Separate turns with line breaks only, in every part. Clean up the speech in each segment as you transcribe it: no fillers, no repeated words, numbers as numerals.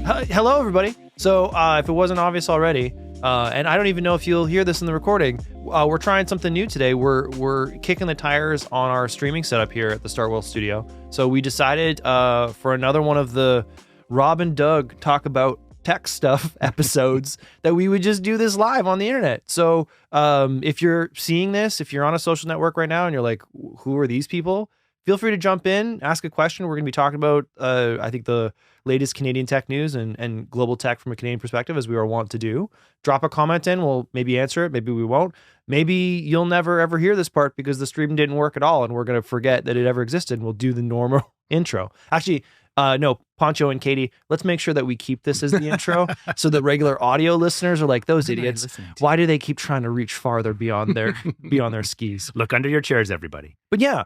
Hello, everybody. So if it wasn't obvious already, and I don't even know if you'll hear this in the recording, we're trying something new today. We're kicking the tires on our streaming setup here at the Startwell studio. So we decided for another one of the Rob and Doug talk about tech stuff episodes that we would just do this live on the internet. So if you're seeing this, if you're on a social network right now and you're like, who are these people? Feel free to jump in, ask a question. We're going to be talking about, I think, the latest Canadian tech news and global tech from a Canadian perspective, as we are wont to do. Drop a comment in. We'll maybe answer it. Maybe we won't. Maybe you'll never, ever hear this part because the stream didn't work at all, and we're going to forget that it ever existed, and we'll do the normal intro. Actually, no, Poncho and Katie, let's make sure that we keep this as the intro so that regular audio listeners are like, those idiots, why do they keep trying to reach farther beyond their skis?
Look under your chairs, everybody.
But yeah,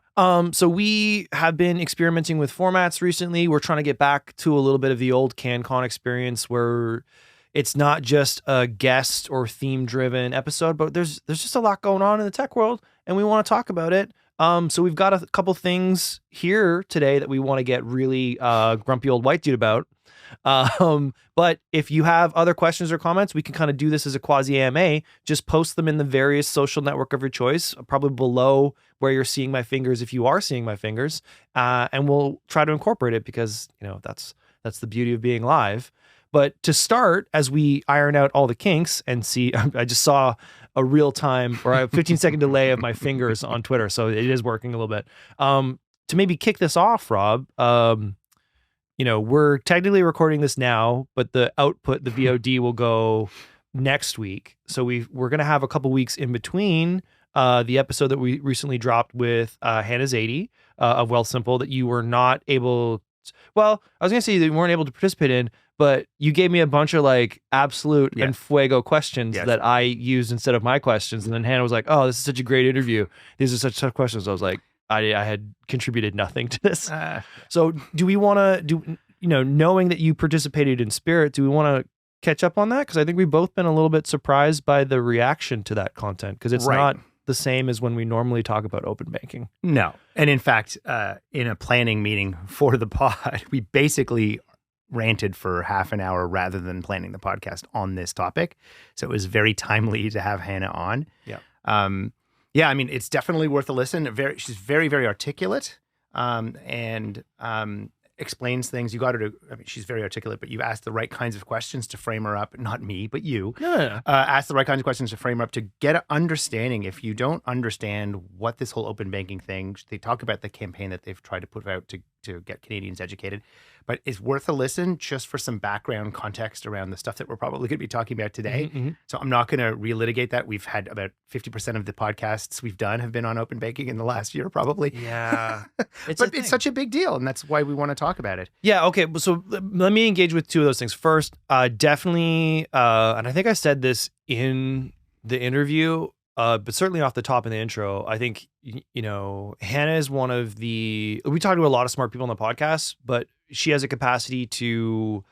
so we have been experimenting with formats recently. We're trying to get back to a little bit of the old CanCon experience where it's not just a guest or theme-driven episode, but there's just a lot going on in the tech world, and we want to talk about it. So we've got a couple things here today that we want to get really grumpy old white dude about. But if you have other questions or comments, we can kind of do this as a quasi-AMA. Just post them in the various social network of your choice, probably below where you're seeing my fingers if you are seeing my fingers. And we'll try to incorporate it because, that's the beauty of being live. But to start, as we iron out all the kinks and see, I just saw a real time or a 15-second delay of my fingers on Twitter. So it is working a little bit. To maybe kick this off, Rob, we're technically recording this now, but the output, the VOD will go next week. So we're going to have a couple weeks in between the episode that we recently dropped with Hannah Zadie of Wealthsimple that you were not able to, well, I was going to say that you weren't able to participate in, but you gave me a bunch of like absolute and fuego questions that I used instead of my questions. And then Hannah was like, oh, this is such a great interview. These are such tough questions. I was like, I had contributed nothing to this. So do we want to knowing that you participated in spirit, do we want to catch up on that? Because I think we've both been a little bit surprised by the reaction to that content because it's not the same as when we normally talk about open banking.
No. And in fact, in a planning meeting for the pod, we basically ranted for half an hour rather than planning the podcast on this topic. So it was very timely to have Hannah on.
Yeah.
I mean, it's definitely worth a listen. She's very, very articulate and explains things. You got her to, she's very articulate, but you asked the right kinds of questions to frame her up. Not me, but you. Ask the right kinds of questions to frame her up to get an understanding. If you don't understand what this whole open banking thing, they talk about the campaign that they've tried to put out to get Canadians educated. But it's worth a listen just for some background context around the stuff that we're probably going to be talking about today. Mm-hmm. So I'm not going to relitigate that. We've had about 50% of the podcasts we've done have been on open banking in the last year, probably.
Yeah.
It's such a big deal, and that's why we want to talk about it.
Yeah, okay. So let me engage with two of those things. First, definitely, and I think I said this in the interview, but certainly off the top in the intro, I think, Hannah is one of we talk to a lot of smart people on the podcast, but she has a capacity to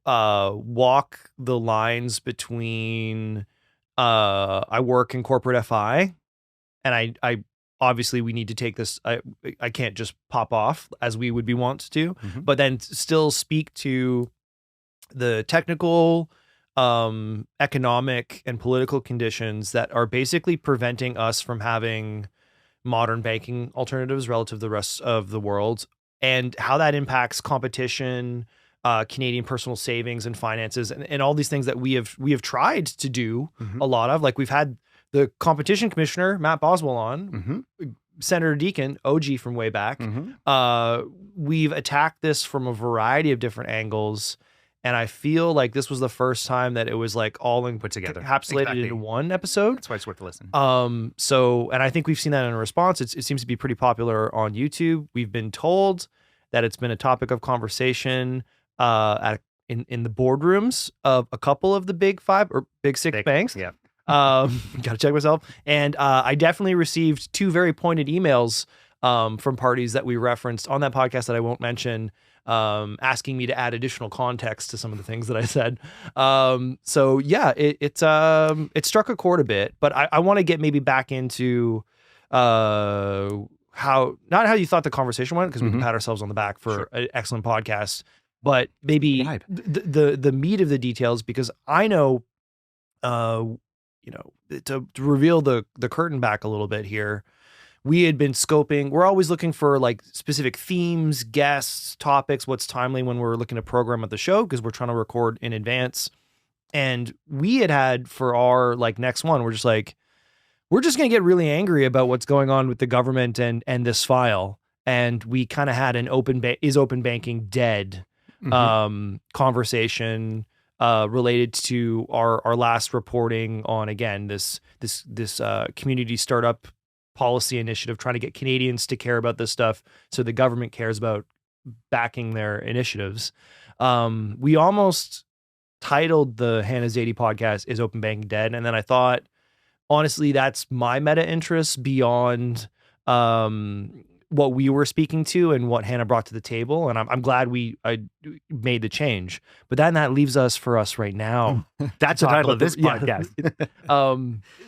walk the lines between I work in corporate FI, and I obviously we need to take this. I can't just pop off as we would be wont to, but then still speak to the technical, economic and political conditions that are basically preventing us from having modern banking alternatives relative to the rest of the world, and how that impacts competition, Canadian personal savings and finances, and all these things that we have tried to do a lot of. Like we've had the competition commissioner, Matt Boswell, on, Senator Deakin, OG from way back. We've attacked this from a variety of different angles. And I feel like this was the first time that it was like all
put together,
encapsulated into one episode.
That's why it's worth to listen.
And I think we've seen that in a response. It seems to be pretty popular on YouTube. We've been told that it's been a topic of conversation in the boardrooms of a couple of the big five or big six banks.
Yeah.
Got to check myself. And I definitely received two very pointed emails from parties that we referenced on that podcast that I won't mention, asking me to add additional context to some of the things that I said. So yeah, it struck a chord a bit, but I want to get maybe back into not how you thought the conversation went, because we can pat ourselves on the back for an excellent podcast, but maybe
Vibe.
the meat of the details, because I know, to reveal the curtain back a little bit here, we had been scoping. We're always looking for like specific themes, guests, topics, what's timely when we're looking to program at the show, because we're trying to record in advance. And we had for our like next one, we're just like, we're just going to get really angry about what's going on with the government and this file. And we kind of had an is open banking dead conversation related to our last reporting on, again, this community startup policy initiative, trying to get Canadians to care about this stuff so the government cares about backing their initiatives. We almost titled the Hannah Zadie podcast "Is Open Banking Dead?" And then I thought, honestly, that's my meta interest beyond what we were speaking to and what Hannah brought to the table. And I'm glad I made the change. But then that leaves us right now.
That's the title of this podcast.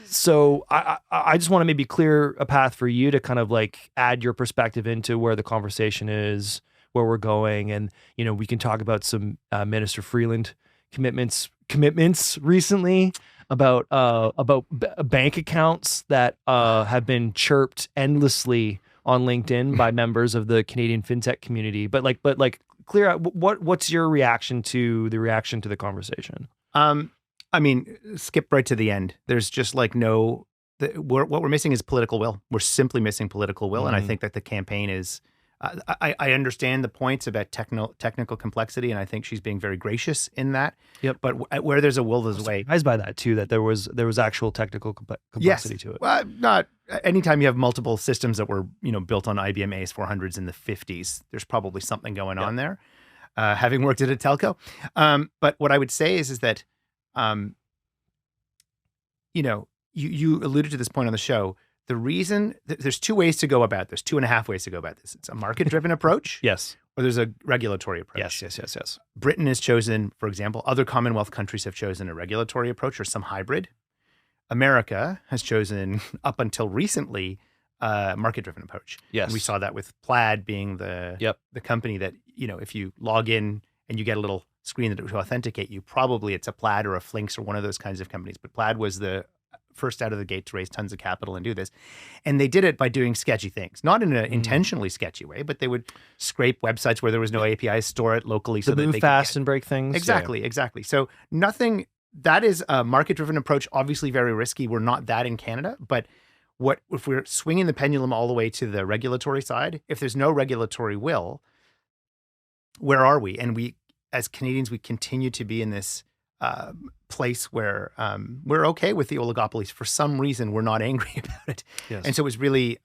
So I just want to maybe clear a path for you to kind of like add your perspective into where the conversation is, where we're going. And, we can talk about some Minister Freeland commitments recently about bank accounts that have been chirped endlessly on LinkedIn by members of the Canadian fintech community. But clear out what's your reaction to the conversation?
I mean, skip right to the end. There's just like what we're missing is political will. We're simply missing political will, and I think that the campaign is. I understand the points about technical complexity, and I think she's being very gracious in that.
Yep.
But where there's a will, there's a way.
Surprised by that too, that there was actual technical complexity to it.
Well, not anytime you have multiple systems that were built on IBM AS400s in the 50s. There's probably something going on there. Having worked at a telco, but what I would say is that, you alluded to this point on the show. The reason there's 2 ways to go about this, 2.5 ways to go about this. It's a market-driven approach,
yes,
or there's a regulatory approach.
Yes.
Britain has chosen, for example, other Commonwealth countries have chosen a regulatory approach or some hybrid. America has chosen, up until recently, a market-driven approach.
Yes,
and we saw that with Plaid being the company that if you log in and you get a little screen that will authenticate you, probably it's a Plaid or a Flinks or one of those kinds of companies. But Plaid was the first out of the gate to raise tons of capital and do this. And they did it by doing sketchy things, not in an intentionally sketchy way, but they would scrape websites where there was no APIs, store it locally so that
move
they
fast and break things.
Exactly. So nothing, that is a market-driven approach, obviously very risky. We're not that in Canada, but if we're swinging the pendulum all the way to the regulatory side, if there's no regulatory will, where are we? And we, as Canadians, we continue to be in this place where we're okay with the oligopolies. For some reason, we're not angry about it.
Yes.
And so it was really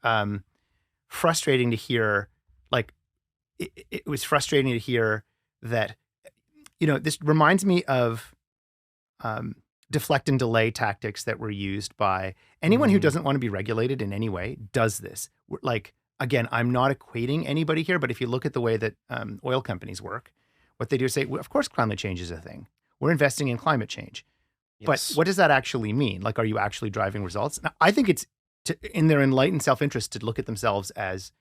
frustrating to hear, it was frustrating to hear that, this reminds me of deflect and delay tactics that were used by anyone who doesn't want to be regulated in any way does this. Again, I'm not equating anybody here, but if you look at the way that oil companies work, what they do is say, well, of course, climate change is a thing. We're investing in climate change. Yes. But what does that actually mean? Are you actually driving results? Now, I think it's in their enlightened self-interest to look at themselves as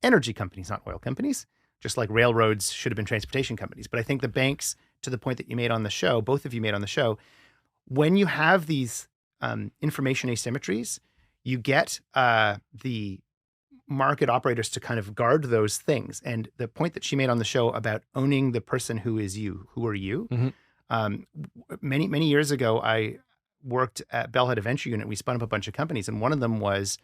energy companies, not oil companies, just like railroads should have been transportation companies. But I think the banks, to the point that you made on the show, both of you made on the show, when you have these information asymmetries, you get the market operators to kind of guard those things. And the point that she made on the show about owning the person who is you, who are you, many years ago, I worked at Bell, had a venture unit. We spun up a bunch of companies, and one of them was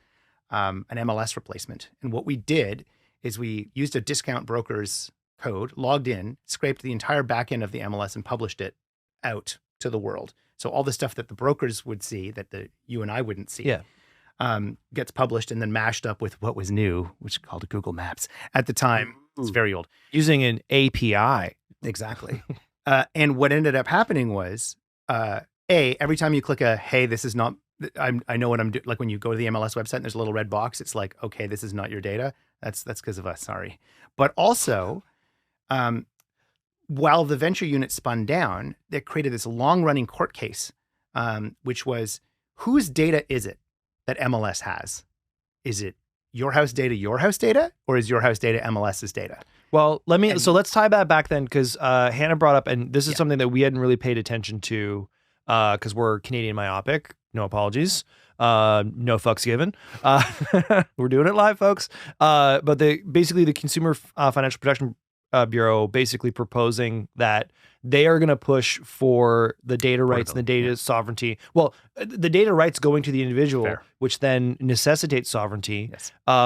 an MLS replacement. And what we did is we used a discount broker's code, logged in, scraped the entire back end of the MLS, and published it out to the world. So all the stuff that the brokers would see that you and I wouldn't see gets published and then mashed up with what was new, which is called Google Maps. At the time, it's very old.
Using an API.
Exactly. And what ended up happening was, every time you click hey, this is not, I know what I'm doing. Like when you go to the MLS website and there's a little red box, it's like, okay, this is not your data. That's because of us. Sorry. But also, while the venture unit spun down, they created this long running court case, which was, whose data is it that MLS has? Is it your house data, or is your house data MLS's data?
Well, let's tie that back then, because Hannah brought up, and this is something that we hadn't really paid attention to, because we're Canadian myopic. No apologies. No fucks given. We're doing it live, folks. But basically the Consumer Financial Protection Bureau basically proposing that they are going to push for the data rights and the data sovereignty. Well, the data rights going to the individual, which then necessitates sovereignty,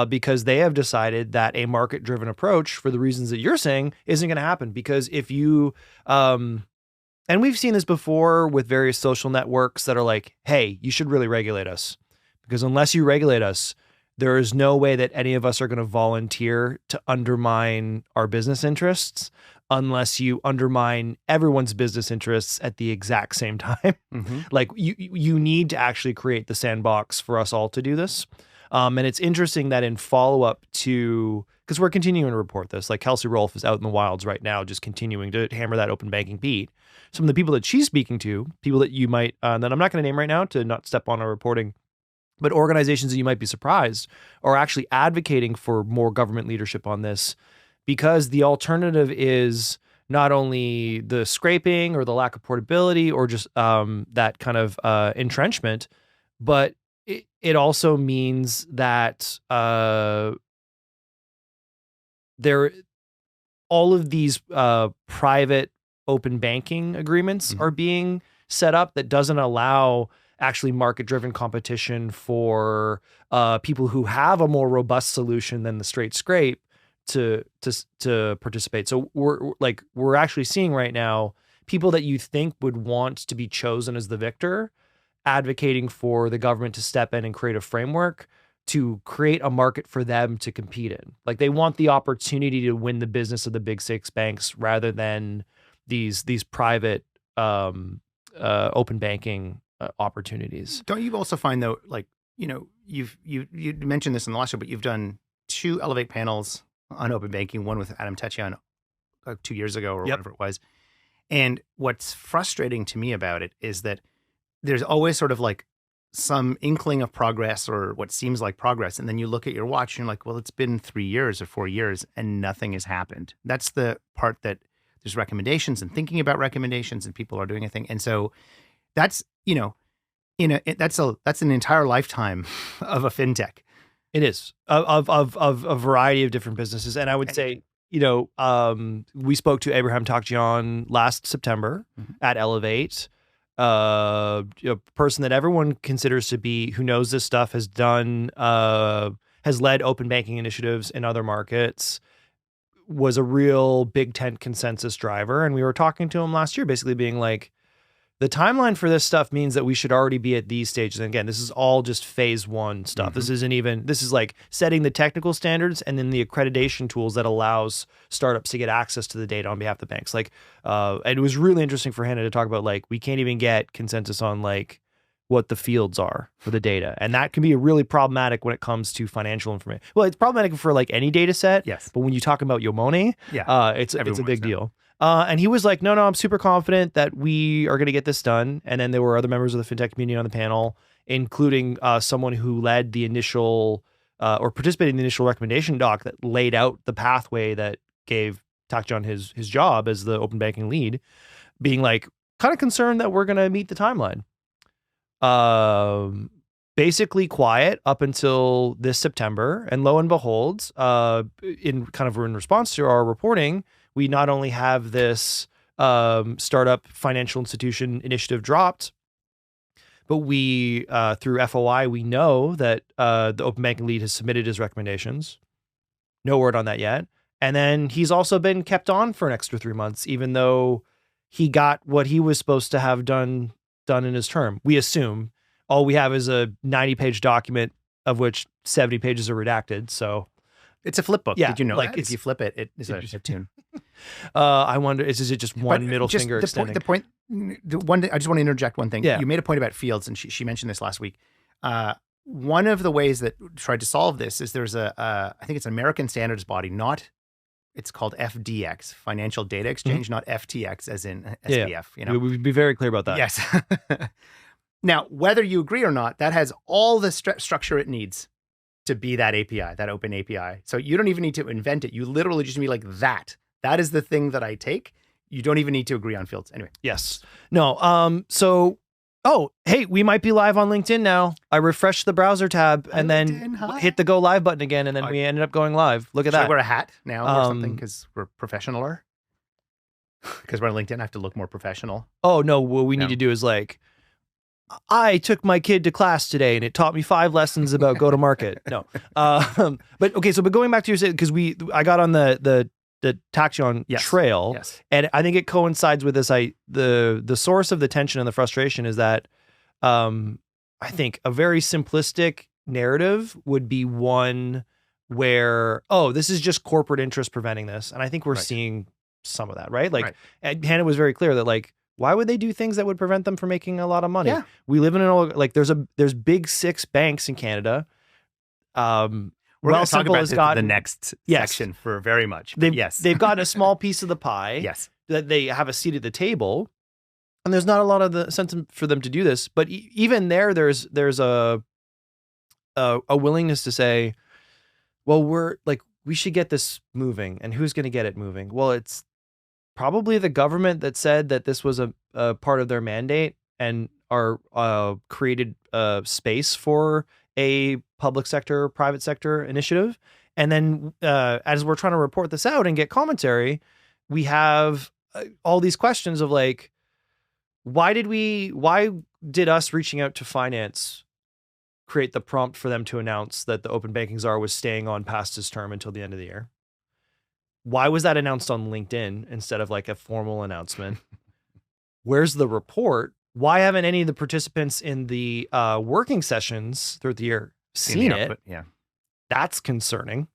because they have decided that a market-driven approach, for the reasons that you're saying, isn't going to happen. Because if you, and we've seen this before with various social networks that are like, hey, you should really regulate us, because unless you regulate us, there is no way that any of us are going to volunteer to undermine our business interests unless you undermine everyone's business interests at the exact same time. Like you need to actually create the sandbox for us all to do this. And it's interesting that in follow-up to, because we're continuing to report this, like Kelsey Rolfe is out in the wilds right now, just continuing to hammer that open banking beat. Some of the people that she's speaking to, people that you might, that I'm not going to name right now to not step on our reporting, but organizations that you might be surprised are actually advocating for more government leadership on this, because the alternative is not only the scraping or the lack of portability or just that kind of entrenchment, but it also means that all of these private open banking agreements are being set up that doesn't allow actually market-driven competition for people who have a more robust solution than the straight scrape to participate. So we're actually seeing right now people that you think would want to be chosen as the victor advocating for the government to step in and create a framework to create a market for them to compete in. Like they want the opportunity to win the business of the big six banks rather than these private open banking opportunities.
Don't you also find though, like, you mentioned this in the last show, but you've done 2 Elevate panels on open banking, one with Adam Tetyan 2 years ago or whatever it was. And what's frustrating to me about it is that there's always sort of like some inkling of progress or what seems like progress. And then you look at your watch and you're like, well, it's been 3 years or 4 years and nothing has happened. That's the part that there's recommendations and thinking about recommendations and people are doing a thing. And so that's, that's an entire lifetime of a fintech.
It is of a variety of different businesses. And I would say, we spoke to Abraham Tokjian last September at Elevate, a person that everyone considers to be, who knows this stuff, has led open banking initiatives in other markets, was a real big tent consensus driver. And we were talking to him last year, basically being like, the timeline for this stuff means that we should already be at these stages. And again, this is all just phase 1 stuff. This is like setting the technical standards and then the accreditation tools that allows startups to get access to the data on behalf of the banks. Like, and it was really interesting for Hannah to talk about, like, we can't even get consensus on like what the fields are for the data. And that can be really problematic when it comes to financial information. Well, it's problematic for like any data set.
Yes.
But when you talk about your money, it's a big deal. And he was like, no, I'm super confident that we are going to get this done. And then there were other members of the fintech community on the panel, including someone who led the initial or participated in the initial recommendation doc that laid out the pathway that gave Tokjian his job as the open banking lead, being like kind of concerned that we're going to meet the timeline. Basically quiet up until this September. And lo and behold, in response to our reporting, we not only have this startup financial institution initiative dropped, but we, through FOI, we know that the open banking lead has submitted his recommendations. No word on that yet. And then he's also been kept on for an extra 3 months, even though he got what he was supposed to have done in his term. We assume. All we have is a 90-page document of which 70 pages are redacted. So
it's a flip book.
Yeah,
did you know
like
that? If you flip it, it is a tune.
I wonder, is it just one middle finger extending?
The point, I just want to interject one thing.
Yeah.
You made a point about fields, and she mentioned this last week. One of the ways that tried to solve this is there's I think it's an American standards body, it's called FDX, Financial Data Exchange, not FTX as in SBF.
Yeah. We'd be very clear about that.
Yes. Now, whether you agree or not, that has all the structure it needs to be that API, that open API. So you don't even need to invent it. You literally just be like that. That is the thing that I take. You don't even need to agree on fields. Anyway.
Yes. No. Oh, hey, we might be live on LinkedIn now. I refreshed the browser tab and then hit the go live button again, and then we ended up going live. Look at that.
Should I wear a hat now or something because we're professionaler? Because we're on LinkedIn, I have to look more professional.
Oh, no. What we need to do is like, I took my kid to class today and it taught me 5 lessons about go to market. No. But okay, but going back to your, because I got on the Tachyon trail.
Yes.
And I think it coincides with this. The source of the tension and the frustration is that I think a very simplistic narrative would be one where, this is just corporate interest preventing this. And I think we're seeing some of that, right? Like Hannah was very clear that like, why would they do things that would prevent them from making a lot of money?
Yeah.
We live in there's big 6 banks in Canada.
We're going to talk about the next section for very much.
They've gotten a small piece of the pie.
Yes.
That they have a seat at the table, and there's not a lot of the sense for them to do this. But even there's a willingness to say, well, we should get this moving, and who's going to get it moving? Well, it's probably the government that said that this was a part of their mandate and are created space for a public sector, private sector initiative. And then as we're trying to report this out and get commentary, we have all these questions of like, why did us reaching out to finance create the prompt for them to announce that the open banking czar was staying on past his term until the end of the year? Why was that announced on LinkedIn instead of like a formal announcement? Where's the report? Why haven't any of the participants in the working sessions throughout the year seen it?
Yeah,
that's concerning.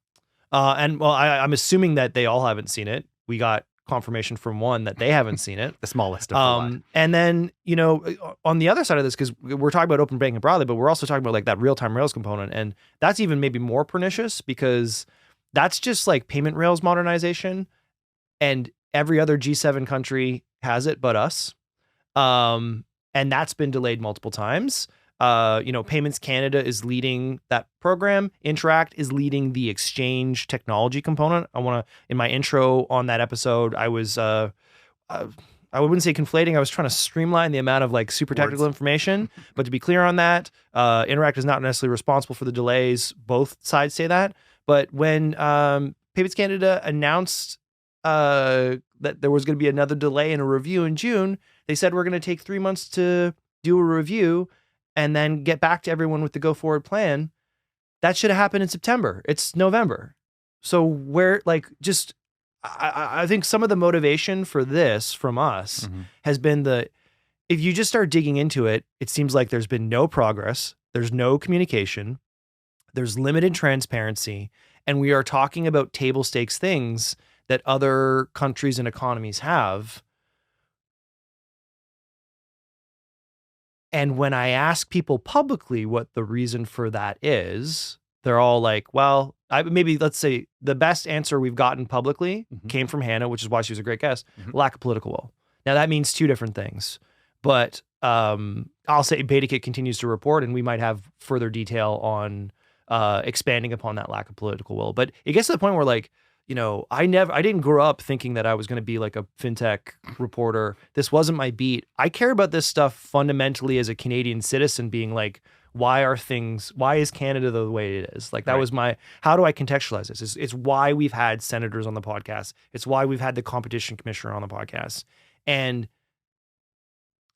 And I'm assuming that they all haven't seen it. We got confirmation from one that they haven't seen it.
The smallest of the lot.
And then, on the other side of this, because we're talking about open banking broadly, but we're also talking about like that real-time rails component. And that's even maybe more pernicious because that's just like payment rails modernization. And every other G7 country has it but us. And that's been delayed multiple times. Payments Canada is leading that program. Interact is leading the exchange technology component. In my intro on that episode, I was, I wouldn't say conflating. I was trying to streamline the amount of like super technical information, but to be clear on that, Interact is not necessarily responsible for the delays. Both sides say that. But when Payments Canada announced that there was going to be another delay in a review in June, they said we're going to take 3 months to do a review and then get back to everyone with the go forward plan. That should have happened in September. It's November. So I think some of the motivation for this from us has been if you just start digging into it, it seems like there's been no progress. There's no communication. There's limited transparency. And we are talking about table stakes things that other countries and economies have. And when I ask people publicly what the reason for that is, they're all like, well, let's say the best answer we've gotten publicly came from Hannah, which is why she was a great guest, lack of political will. Now that means 2 different things, but I'll say BetaKit continues to report and we might have further detail on expanding upon that lack of political will. But it gets to the point where like, I didn't grow up thinking that I was going to be like a fintech reporter. This wasn't my beat. I care about this stuff fundamentally as a Canadian citizen being like, why is Canada the way it is? Like that was how do I contextualize this? It's why we've had senators on the podcast. It's why we've had the competition commissioner on the podcast. And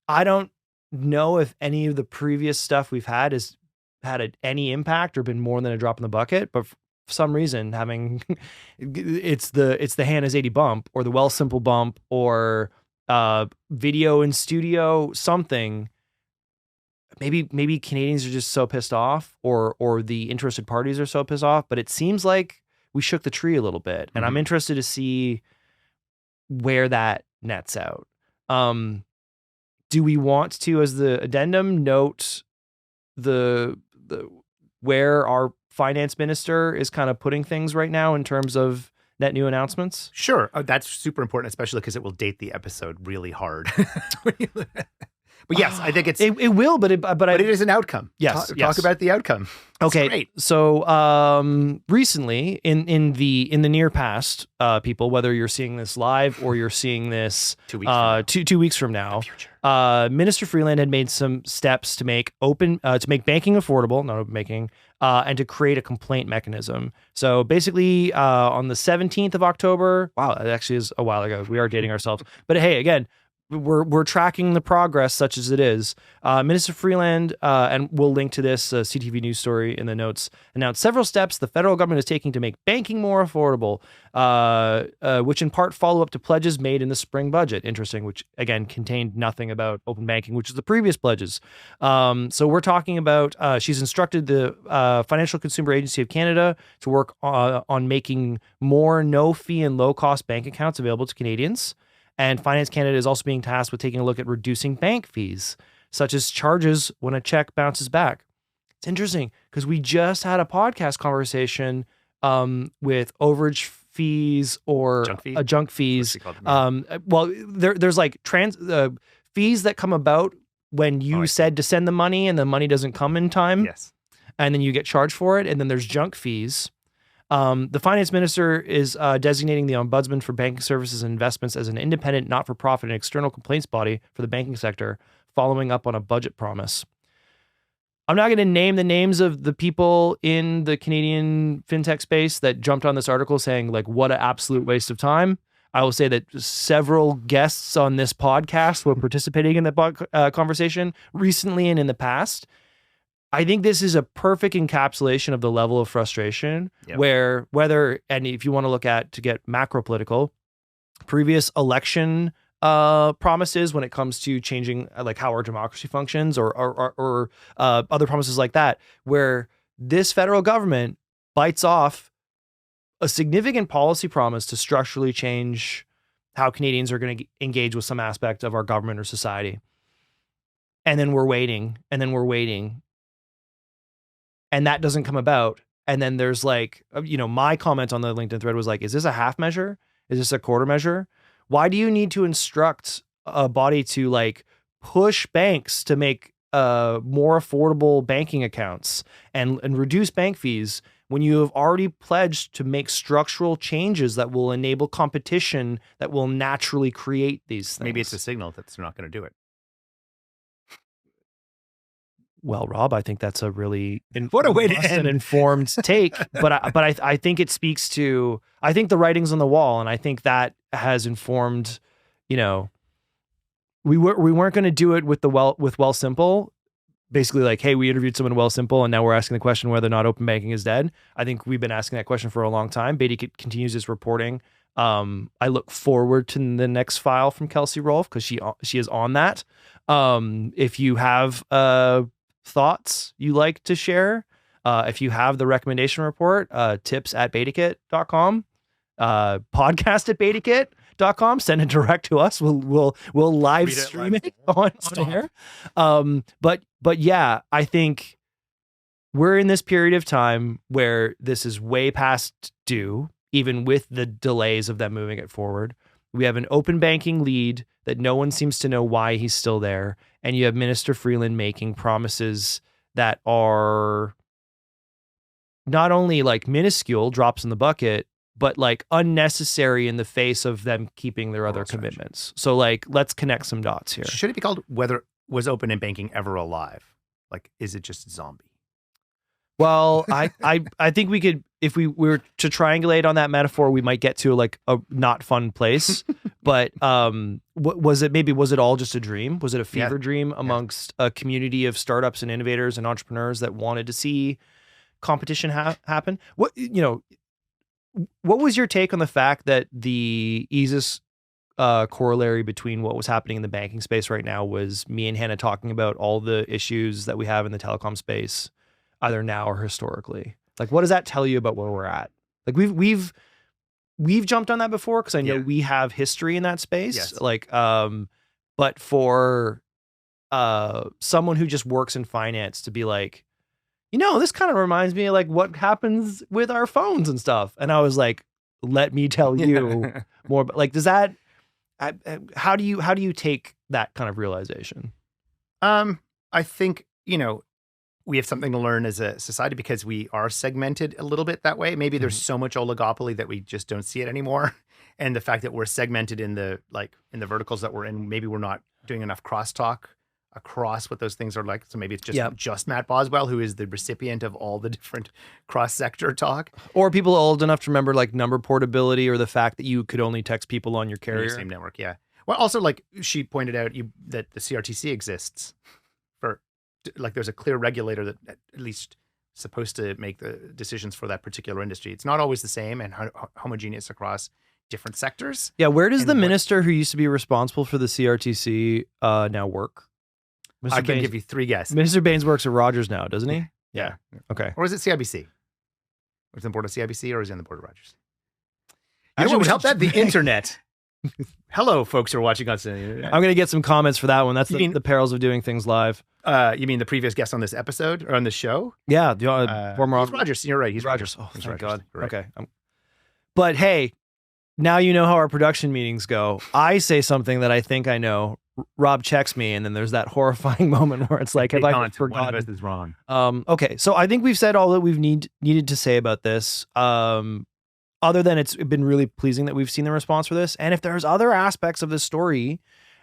I don't know if any of the previous stuff we've had has had any impact or been more than a drop in the bucket, but for some reason having it's the Hannah's 80 bump or the Well Simple bump or video in studio something. Maybe Canadians are just so pissed off or the interested parties are so pissed off, but it seems like we shook the tree a little bit. And I'm interested to see where that nets out. Do we want to, as the addendum, note the where our finance minister is kind of putting things right now in terms of net new announcements?
Sure. That's super important, especially because it will date the episode really hard. But yes, I think
it will, but
it is an outcome.
Yes,
Talk about the outcome.
Okay,
great.
So recently, in the near past, people, whether you're seeing this live or you're seeing this
2 weeks from now.
2 weeks from now, Minister Freeland had made some steps to make banking affordable, not open banking, and to create a complaint mechanism. So basically, on the 17th of October, wow, that actually is a while ago. We are dating ourselves, but hey, again. We're tracking the progress, such as it is. Minister Freeland, and we'll link to this CTV news story in the notes, announced several steps the federal government is taking to make banking more affordable, which in part follow up to pledges made in the spring budget. Interesting, which again contained nothing about open banking, which is the previous pledges. So we're talking about, she's instructed the Financial Consumer Agency of Canada to work on making more no-fee and low-cost bank accounts available to Canadians. And Finance Canada is also being tasked with taking a look at reducing bank fees, such as charges when a check bounces back. It's interesting because we just had a podcast conversation with overage fees or junk fees. Well, there's like fees that come about when you said to send the money and the money doesn't come in time.
Yes.
And then you get charged for it. And then there's junk fees. The finance minister is designating the ombudsman for banking services and investments as an independent, not-for-profit and external complaints body for the banking sector, following up on a budget promise. I'm not going to name the names of the people in the Canadian fintech space that jumped on this article saying, like, what an absolute waste of time. I will say that several guests on this podcast were participating in the conversation recently and in the past. I think this is a perfect encapsulation of the level of frustration where and if you want to look at, to get macro political, previous election promises when it comes to changing like how our democracy functions or other promises like that, where this federal government bites off a significant policy promise to structurally change how Canadians are going to engage with some aspect of our government or society. And then we're waiting, and that doesn't come about. And then there's like, my comment on the LinkedIn thread was like, is this a half measure? Is this a quarter measure? Why do you need to instruct a body to like push banks to make more affordable banking accounts and reduce bank fees when you have already pledged to make structural changes that will enable competition that will naturally create these things?
Maybe it's a signal that they're not going to do it.
Well, Rob, I think that's a really
what a way to end.
An informed take, but I think it speaks to, I think the writing's on the wall, and I think that has informed, we weren't going to do it with Wealthsimple, basically like, hey, we interviewed someone at Wealthsimple and now we're asking the question whether or not open banking is dead. I think we've been asking that question for a long time. BetaKit continues its reporting. I look forward to the next file from Kelsey Rolfe because she is on that. If you have thoughts you like to share, if you have the recommendation report, tips at betakit.com, podcast at betakit.com, send it direct to us. We'll live stream it on air. But yeah, I think we're in this period of time where this is way past due, even with the delays of them moving it forward. We have an open banking lead that no one seems to know why he's still there. And you have Minister Freeland making promises that are not only like minuscule drops in the bucket, but like unnecessary in the face of them keeping their other commitments. So like, let's connect some dots here.
Should it be called whether was open and banking ever alive? Like, is it just zombie?
Well, I think we could, if we were to triangulate on that metaphor, we might get to like a not fun place. But was it all just a dream? Was it a fever dream amongst a community of startups and innovators and entrepreneurs that wanted to see competition happen? What was your take on the fact that the easiest corollary between what was happening in the banking space right now was me and Hannah talking about all the issues that we have in the telecom space, either now or historically? Like, what does that tell you about where we're at? Like, we've jumped on that before because I know we have history in that space.
Yes.
Like, but for someone who just works in finance to be like, this kind of reminds me of like what happens with our phones and stuff. And I was like, let me tell you more. Like, does that? How do you take that kind of realization?
I think, we have something to learn as a society because we are segmented a little bit that way. Maybe there's so much oligopoly that we just don't see it anymore. And the fact that we're segmented in the verticals that we're in, maybe we're not doing enough crosstalk across what those things are like. So maybe it's just Matt Boswell who is the recipient of all the different cross-sector talk.
Or people old enough to remember like number portability or the fact that you could only text people on your carrier.
On your same network, yeah. Well, also, like she pointed out that the CRTC exists for, like, there's a clear regulator that at least supposed to make the decisions for that particular industry. It's not always the same and homogeneous across different sectors.
Yeah, where does the minister who used to be responsible for the CRTC now work?
I can give you three guesses.
Minister Baines works at Rogers now, doesn't he? Yeah. Okay.
Or is it CIBC? Was he on the board of CIBC or is he on the board of Rogers? Actually, what would help that? The internet. Hello, folks who are watching us.
I'm going to get some comments for that one. That's the perils of doing things live.
You mean the previous guest on this episode or on this show?
Yeah. Former
he's Rogers. You're right. He's
Rogers.
Oh,
thank God.
Right.
Okay. But hey, now you know how our production meetings go. I say something that I think I know. Rob checks me, and then there's that horrifying moment where it's like, have I forgotten?
One of us is wrong.
Okay. So I think we've said all that we've needed to say about this. Other than it's been really pleasing that we've seen the response for this. And if there's other aspects of the story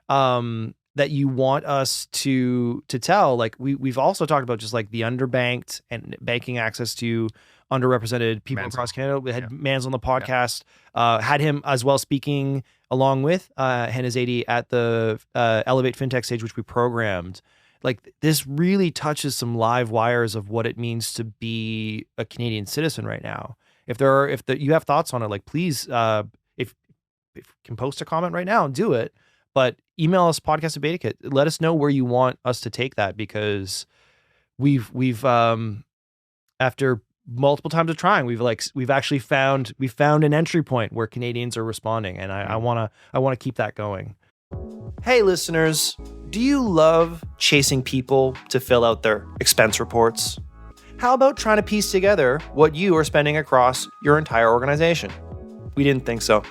that you want us to tell, like we've also talked about just like the underbanked and banking access to underrepresented people across Canada. We had Mans on the podcast, had him as well speaking along with Hannah Zadie at the Elevate FinTech stage, which we programmed. Like this really touches some live wires of what it means to be a Canadian citizen right now. If you have thoughts on it, like please, if you can post a comment right now and do it, but email us podcast at BetaKit. Let us know where you want us to take that, because we've after multiple times of trying, we've actually found an entry point where Canadians are responding, and I want to keep that going. Hey listeners, do you love chasing people to fill out their expense reports? How about trying to piece together what you are spending across your entire organization? We didn't think so.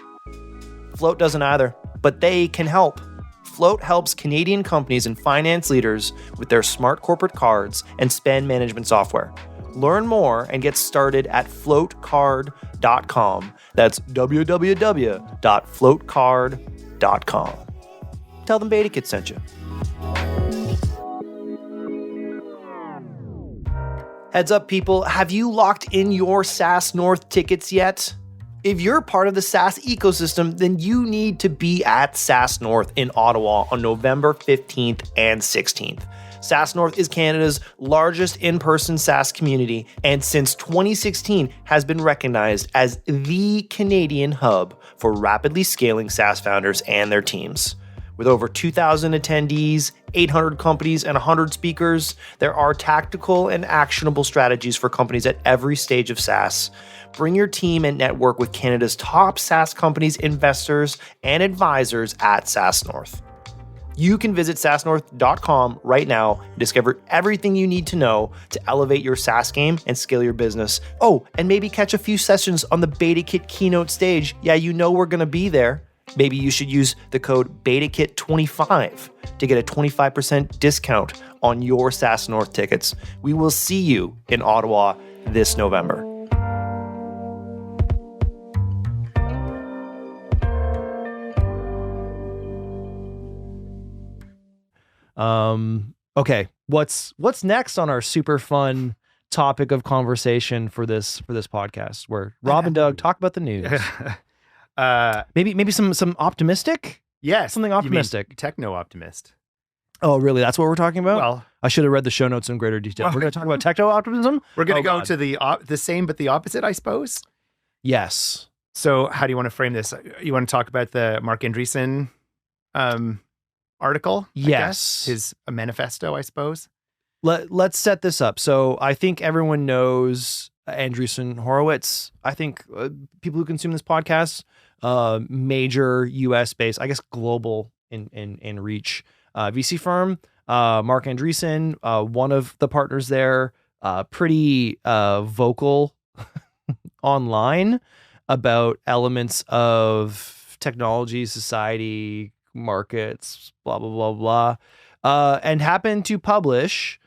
Float doesn't either, but they can help. Float helps Canadian companies and finance leaders with their smart corporate cards and spend management software. Learn more and get started at floatcard.com. That's www.floatcard.com. Tell them BetaKit sent you. Heads up, people, have you locked in your SaaS North tickets yet? If you're part of the SaaS ecosystem, then you need to be at SaaS North in Ottawa on November 15th and 16th. SaaS North is Canada's largest in-person SaaS community, and since 2016 has been recognized as the Canadian hub for rapidly scaling SaaS founders and their teams. With over 2,000 attendees, 800 companies, and 100 speakers, there are tactical and actionable strategies for companies at every stage of SaaS. Bring your team and network with Canada's top SaaS companies, investors, and advisors at SaaS North. You can visit saasnorth.com right now and discover everything you need to know to elevate your SaaS game and scale your business. Oh, and maybe catch a few sessions on the BetaKit keynote stage. Yeah, you know we're going to be there. Maybe you should use the code BetaKit25 to get a 25% discount on your SaaS North tickets. We will see you in Ottawa this November. Okay, what's next on our super fun topic of conversation for this podcast, where Rob and Doug talk about the news? Maybe some optimistic?
Yes.
Something optimistic.
Techno-Optimist.
Oh, really? That's what we're talking about?
Well,
I should have read the show notes in greater detail. We're going to talk about techno-optimism?
We're going to go to the same but the opposite, I suppose.
Yes.
So how do you want to frame this? You want to talk about the Marc Andreessen article?
Yes.
His manifesto, I suppose.
Let's set this up. So I think everyone knows Andreessen Horowitz. I think people who consume this podcast, major US based, I guess global in reach, VC firm, Marc Andreessen, one of the partners there, pretty vocal online about elements of technology, society, markets, blah, blah, blah, blah. and happened to publish.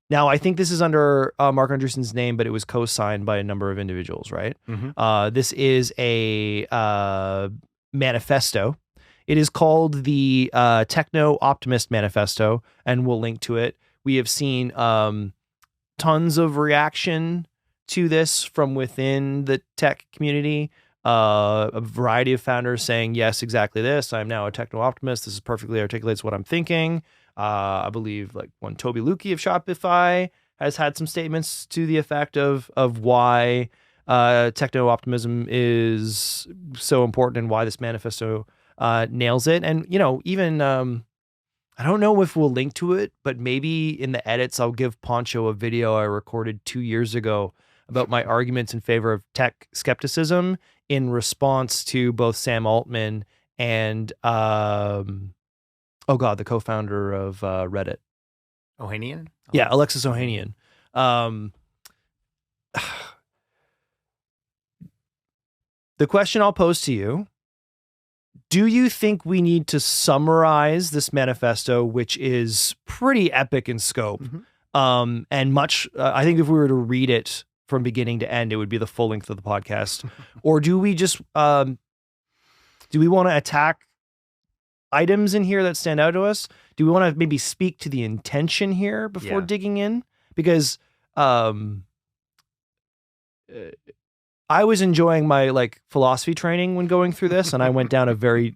Now, I think this is under Marc Andreessen's name, but it was co-signed by a number of individuals, right? This is a manifesto. It is called the Techno-Optimist Manifesto, and we'll link to it. We have seen tons of reaction to this from within the tech community. A variety of founders saying, yes, exactly this. I'm now a techno-optimist. This is perfectly articulates what I'm thinking. I believe like one Toby Lukey of Shopify has had some statements to the effect of why techno-optimism is so important and why this manifesto nails it. And, even I don't know if we'll link to it, but maybe in the edits, I'll give Poncho a video I recorded 2 years ago about my arguments in favor of tech skepticism in response to both Sam Altman and, the co-founder of Reddit.
Ohanian?
Yeah, Alexis Ohanian. The question I'll pose to you, do you think we need to summarize this manifesto, which is pretty epic in scope, and much, I think if we were to read it from beginning to end, it would be the full length of the podcast, or do we just, do we want to attack items in here that stand out to us? Do we want to maybe speak to the intention here before digging in? Because I was enjoying my philosophy training when going through this, and I went down a very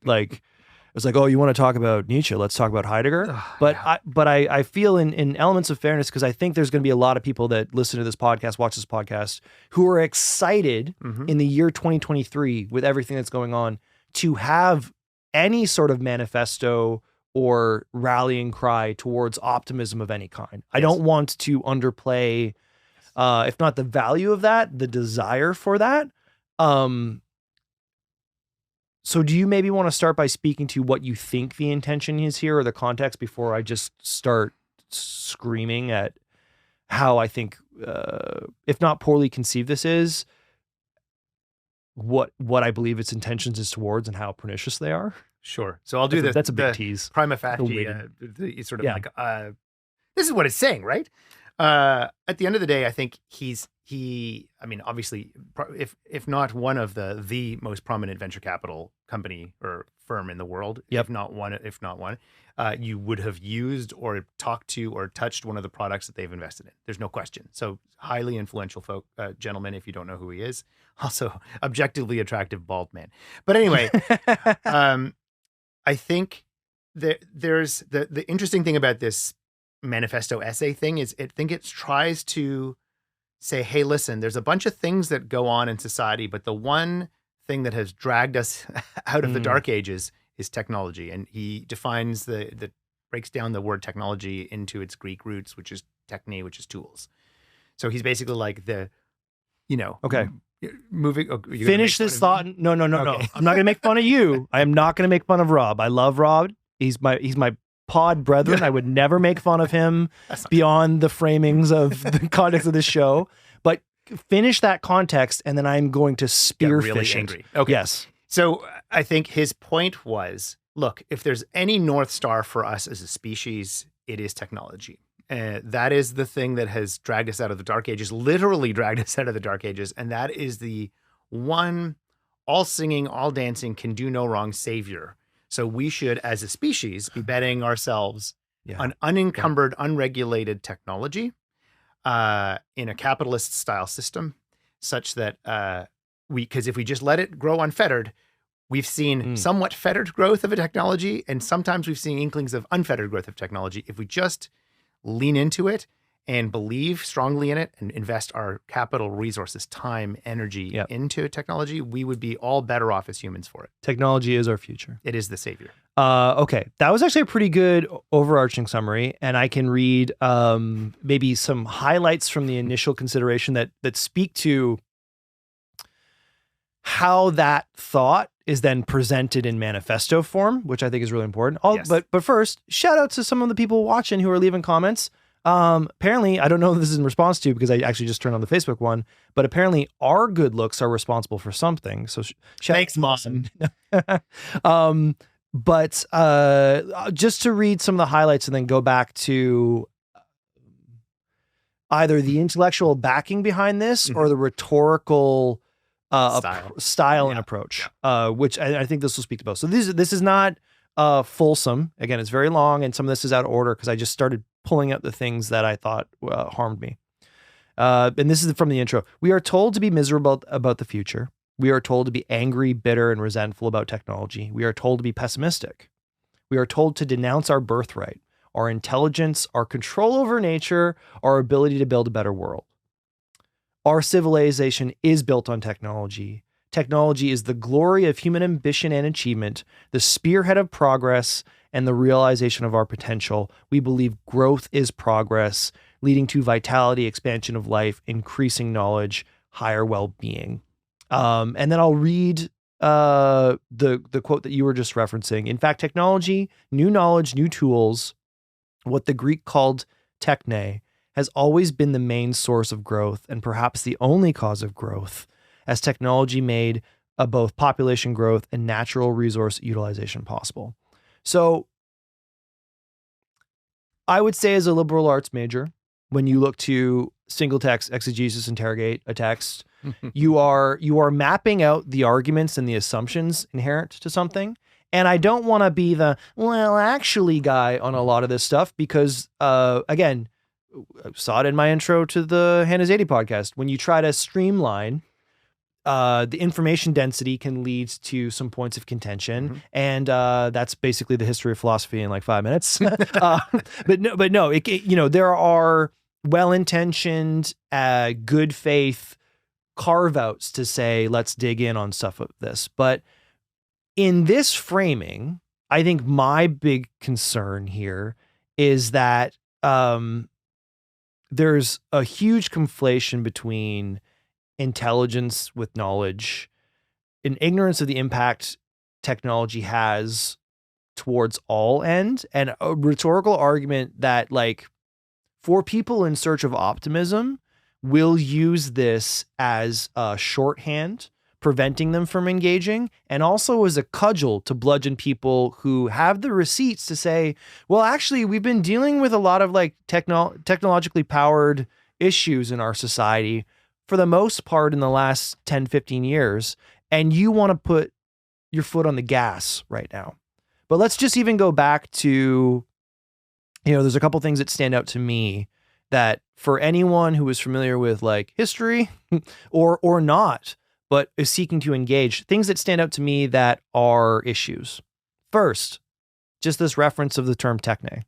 it was like, oh, you want to talk about Nietzsche? Let's talk about Heidegger. I feel in elements of fairness, because I think there's going to be a lot of people that listen to this podcast, watch this podcast, who are excited in the year 2023 with everything that's going on to have any sort of manifesto or rallying cry towards optimism of any kind. I don't want to underplay, if not the value of that, the desire for that. So do you maybe want to start by speaking to what you think the intention is here or the context before I just start screaming at how I think, if not poorly conceived this is, what I believe its intentions is towards and how pernicious they are?
Sure. So I'll do this.
That's a big tease.
Prima facie, sort of this is what it's saying, right? At the end of the day, I think obviously, if not one of the most prominent venture capital company or firm in the world, if not one, you would have used or talked to or touched one of the products that they've invested in. There's no question. So highly influential gentleman, if you don't know who he is. Also objectively attractive bald man. But anyway, I think there's the interesting thing about this manifesto essay thing is I think it tries to say, hey, listen, there's a bunch of things that go on in society, but the one thing that has dragged us out of the dark ages is technology. And he defines breaks down the word technology into its Greek roots, which is techne, which is tools. So he's basically like moving.
Finish this thought. No. I'm not going to make fun of you. I am not going to make fun of Rob. I love Rob. He's my pod brethren. I would never make fun of him beyond the framings of the context of this show. But finish that context, and then I'm going to spearfish
angry.
it. Okay. Yes.
So I think his point was, look, if there's any North Star for us as a species, it is technology. That is the thing that has dragged us out of the dark ages, literally dragged us out of the dark ages. And that is the one all singing, all dancing, can do no wrong savior. So we should, as a species, be betting ourselves on unencumbered, unregulated technology in a capitalist style system, such that because if we just let it grow unfettered, we've seen somewhat fettered growth of a technology, and sometimes we've seen inklings of unfettered growth of technology. If we just lean into it and believe strongly in it and invest our capital, resources, time, energy into technology, we would be all better off as humans for it.
Technology is our future.
It is the savior.
Okay. That was actually a pretty good overarching summary, and I can read maybe some highlights from the initial consideration that speak to how that thought is then presented in manifesto form, which I think is really important. But first, shout out to some of the people watching who are leaving comments. Apparently, I don't know if this is in response to, because I actually just turned on the Facebook one, but apparently our good looks are responsible for something. So
thanks, Mom.
But just to read some of the highlights and then go back to either the intellectual backing behind this or the rhetorical style and approach, which I think this will speak to both. So this is not fulsome. Again, it's very long, and some of this is out of order because I just started pulling out the things that I thought harmed me. And this is from the intro. We are told to be miserable about the future. We are told to be angry, bitter, and resentful about technology. We are told to be pessimistic. We are told to denounce our birthright, our intelligence, our control over nature, our ability to build a better world. Our civilization is built on technology. Technology is the glory of human ambition and achievement, the spearhead of progress, and the realization of our potential. We believe growth is progress, leading to vitality, expansion of life, increasing knowledge, higher well-being. And then I'll read the quote that you were just referencing. In fact, technology, new knowledge, new tools, what the Greek called techne, has always been the main source of growth and perhaps the only cause of growth, as technology made both population growth and natural resource utilization possible. So I would say as a liberal arts major, when you look to single text exegesis, interrogate a text, you are mapping out the arguments and the assumptions inherent to something. And I don't want to be the, well, actually guy on a lot of this stuff because, again, I saw it in my intro to the Hannah Zadie podcast. When you try to streamline, the information density can lead to some points of contention. And that's basically the history of philosophy in like 5 minutes. But no, there are well-intentioned, good faith carve-outs to say, let's dig in on stuff of this. But in this framing, I think my big concern here is that there's a huge conflation between intelligence with knowledge, an ignorance of the impact technology has towards all end, and a rhetorical argument that, like, for people in search of optimism, will use this as a shorthand, preventing them from engaging, and also as a cudgel to bludgeon people who have the receipts to say, well, actually, we've been dealing with a lot of like technologically powered issues in our society for the most part in the last 10, 15 years, and you want to put your foot on the gas right now. But let's just even go back to, there's a couple things that stand out to me that for anyone who is familiar with like history or not, but is seeking to engage, things that stand out to me that are issues. First, just this reference of the term techne.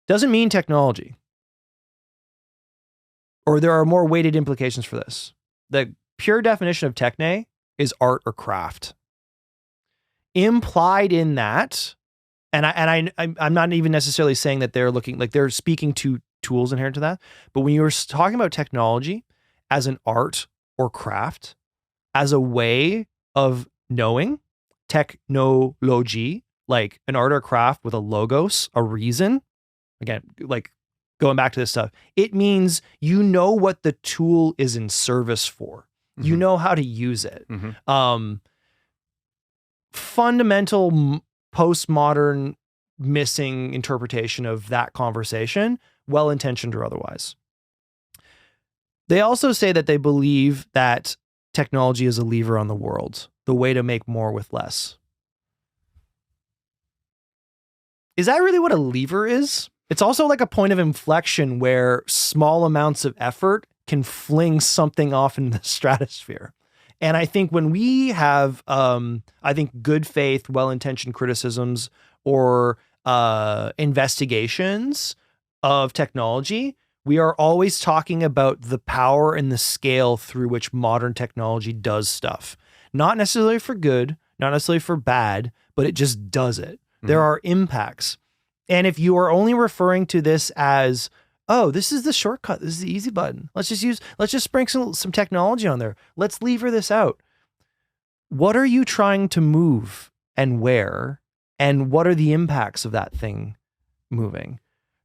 Doesn't mean technology. Or there are more weighted implications for this. The pure definition of techne is art or craft. Implied in that, and I'm not even necessarily saying that they're looking like they're speaking to tools inherent to that, but when you're talking about technology as an art or craft, as a way of knowing, technology, like an art or craft with a logos, a reason, again, like going back to this stuff, it means you know what the tool is in service for. Mm-hmm. You know how to use it. Mm-hmm. Fundamental postmodern missing interpretation of that conversation, well-intentioned or otherwise. They also say that they believe that technology is a lever on the world, the way to make more with less. Is that really what a lever is? It's also like a point of inflection where small amounts of effort can fling something off in the stratosphere. And I think when we have, good faith, well-intentioned criticisms or investigations of technology, we are always talking about the power and the scale through which modern technology does stuff. Not necessarily for good, not necessarily for bad, but it just does it. Mm-hmm. There are impacts. And if you are only referring to this as, oh, this is the shortcut, this is the easy button, let's just sprinkle some technology on there, let's lever this out. What are you trying to move and where? And what are the impacts of that thing moving?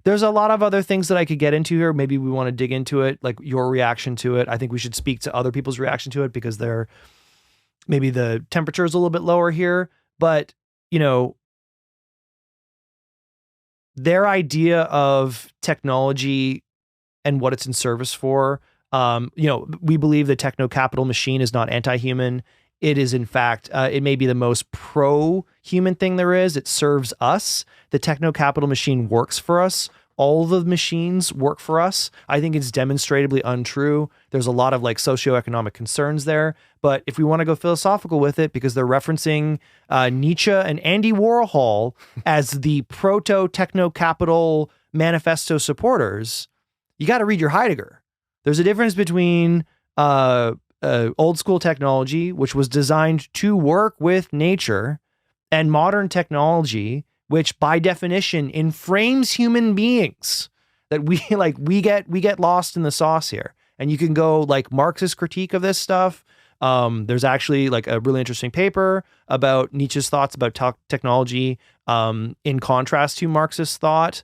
There's a lot of other things that I could get into here. Maybe we want to dig into it, like your reaction to it. I think we should speak to other people's reaction to it because maybe the temperature is a little bit lower here. But their idea of technology and what it's in service for. We believe the techno-capital machine is not anti-human. It is, in fact, it may be the most pro-human thing there is. It serves us. The techno-capital machine works for us. All the machines work for us. I think it's demonstrably untrue. There's a lot of like socioeconomic concerns there. But if we want to go philosophical with it, because they're referencing Nietzsche and Andy Warhol as the proto-techno-capital manifesto supporters, you got to read your Heidegger. There's a difference between old school technology, which was designed to work with nature, and modern technology, which by definition inframes human beings. That we get lost in the sauce here. And you can go like Marxist critique of this stuff. There's actually like a really interesting paper about Nietzsche's thoughts about technology in contrast to Marxist thought.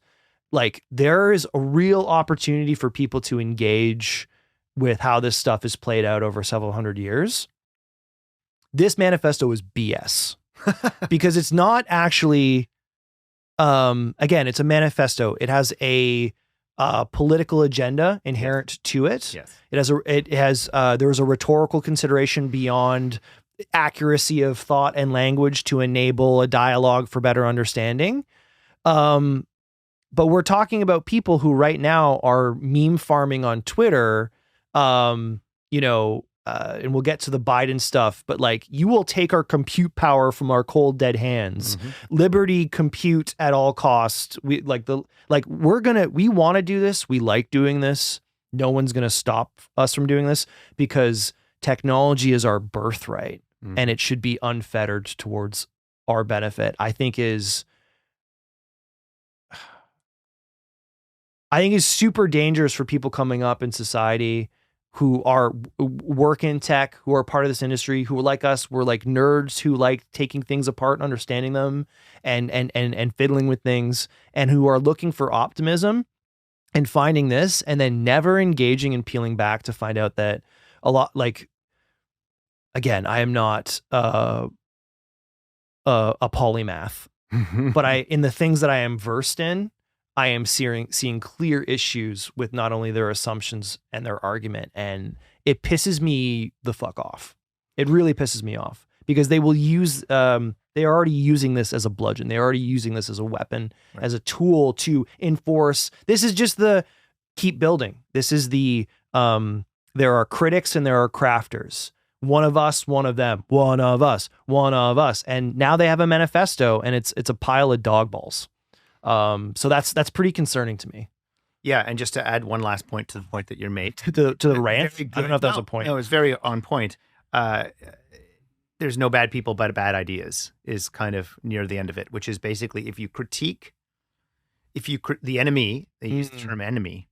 Like there is a real opportunity for people to engage with how this stuff is played out over several hundred years. This manifesto is BS because it's not actually, again, it's a manifesto. It has a political agenda inherent to it.
Yes.
There was a rhetorical consideration beyond accuracy of thought and language to enable a dialogue for better understanding. But we're talking about people who right now are meme farming on Twitter, and we'll get to the Biden stuff, but like you will take our compute power from our cold dead hands. Mm-hmm. Liberty compute at all costs. We want to do this. We like doing this. No one's going to stop us from doing this because technology is our birthright and it should be unfettered towards our benefit. I think is super dangerous for people coming up in society who are work in tech, who are part of this industry, who are like us, we're like nerds who like taking things apart and understanding them and fiddling with things, and who are looking for optimism and finding this and then never engaging and peeling back to find out that a lot, like, again, I am not a polymath, but in the things that I am versed in, I am seeing clear issues with not only their assumptions and their argument, and it pisses me the fuck off. It really pisses me off because they will use, they are already using this as a bludgeon. They're already using this as a weapon, right, as a tool to enforce. This is just the keep building. This is the, there are critics and there are crafters. One of us, one of them, one of us, one of us. And now they have a manifesto and it's a pile of dog balls. So that's pretty concerning to me.
Yeah, and just to add one last point to the point that you're made
to the rant. I don't know if that was a point.
No, it was very on point. There's no bad people but bad ideas is kind of near the end of it, which is basically if you critique, the enemy, they use the term enemy.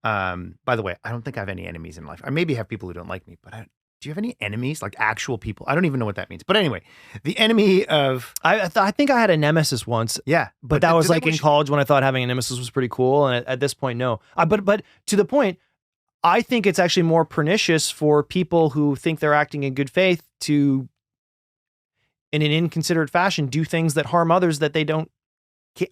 By the way, I don't think I have any enemies in life. I maybe have people who don't like me, but do you have any enemies, like actual people? I don't even know what that means. But anyway, the enemy of...
I think I had a nemesis once.
Yeah.
But that was like in college when I thought having a nemesis was pretty cool. And at this point, no. But to the point, I think it's actually more pernicious for people who think they're acting in good faith to, in an inconsiderate fashion, do things that harm others that they don't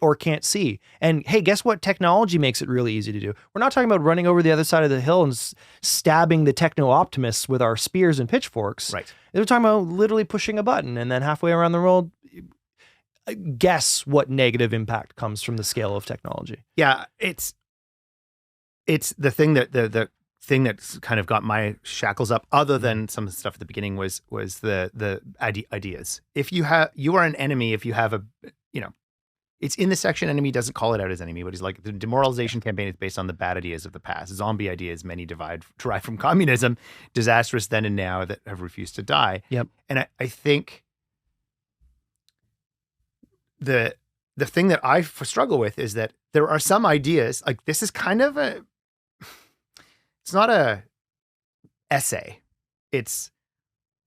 or can't see. And hey, guess what? Technology makes it really easy to do. We're not talking about running over the other side of the hill and stabbing the Techno-Optimists with our spears and pitchforks.
Right.
We're talking about literally pushing a button and then halfway around the world, guess what negative impact comes from the scale of technology.
Yeah, it's the thing that the thing that's kind of got my shackles up, other than some of the stuff at the beginning, was the ideas. If you are an enemy, if you have a, it's in the section. Enemy doesn't call it out as enemy, but he's like, the demoralization campaign is based on the bad ideas of the past. Zombie ideas, many derived from communism, disastrous then and now that have refused to die.
Yep.
And I think the thing that I struggle with is that there are some ideas, like this is kind of it's not a essay. It's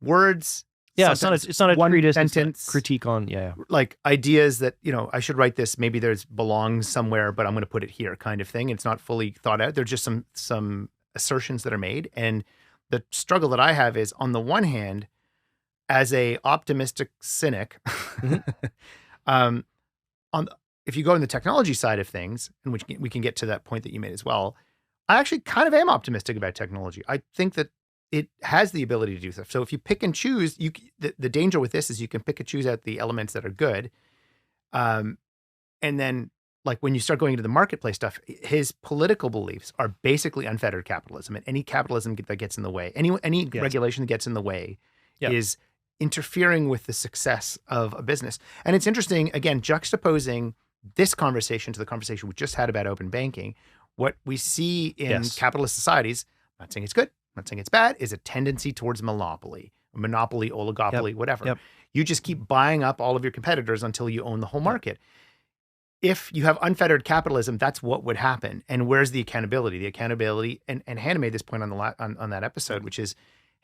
words.
Yeah, it's not a
one
treatise,
sentence
critique on, yeah.
Like ideas that, I should write this, maybe there's belongs somewhere, but I'm going to put it here kind of thing. It's not fully thought out. There's just some assertions that are made. And the struggle that I have is, on the one hand, as a optimistic cynic, um, if you go in the technology side of things, and which we can get to that point that you made as well, I actually kind of am optimistic about technology. I think that it has the ability to do stuff. So if you pick and choose, the danger with this is you can pick and choose out the elements that are good. And then like when you start going into the marketplace stuff, his political beliefs are basically unfettered capitalism, and any capitalism that gets in the way, any regulation that gets in the way is interfering with the success of a business. And it's interesting, again, juxtaposing this conversation to the conversation we just had about open banking. What we see in capitalist societies, I'm not saying it's good, I'm not saying it's bad, is a tendency towards monopoly, oligopoly, whatever. You just keep buying up all of your competitors until you own the whole market. If you have unfettered capitalism, that's what would happen. And where's the accountability? The accountability, and Hannah made this point on that episode, which is,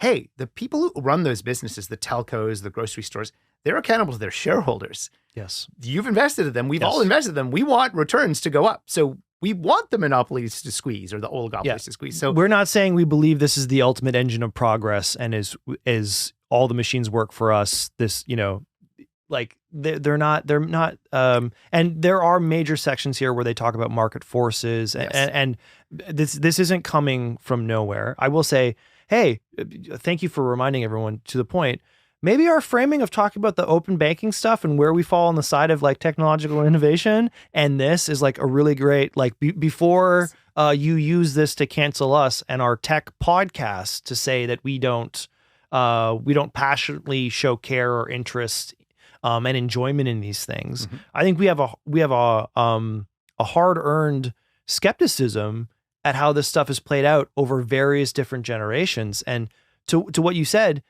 hey, the people who run those businesses, the telcos, the grocery stores, they're accountable to their shareholders.
Yes.
You've invested in them. We've all invested in them. We want returns to go up. So we want the monopolies to squeeze or the oligopolies to squeeze. So
we're not saying we believe this is the ultimate engine of progress and is all the machines work for us. This, like they're not, and there are major sections here where they talk about market forces and this isn't coming from nowhere. I will say, hey, thank you for reminding everyone to the point. Maybe our framing of talking about the open banking stuff and where we fall on the side of like technological innovation, and this is like a really great, like before you use this to cancel us and our tech podcast to say that we don't passionately show care or interest and enjoyment in these things. Mm-hmm. I think we have a hard-earned skepticism at how this stuff is played out over various different generations. And to what you said,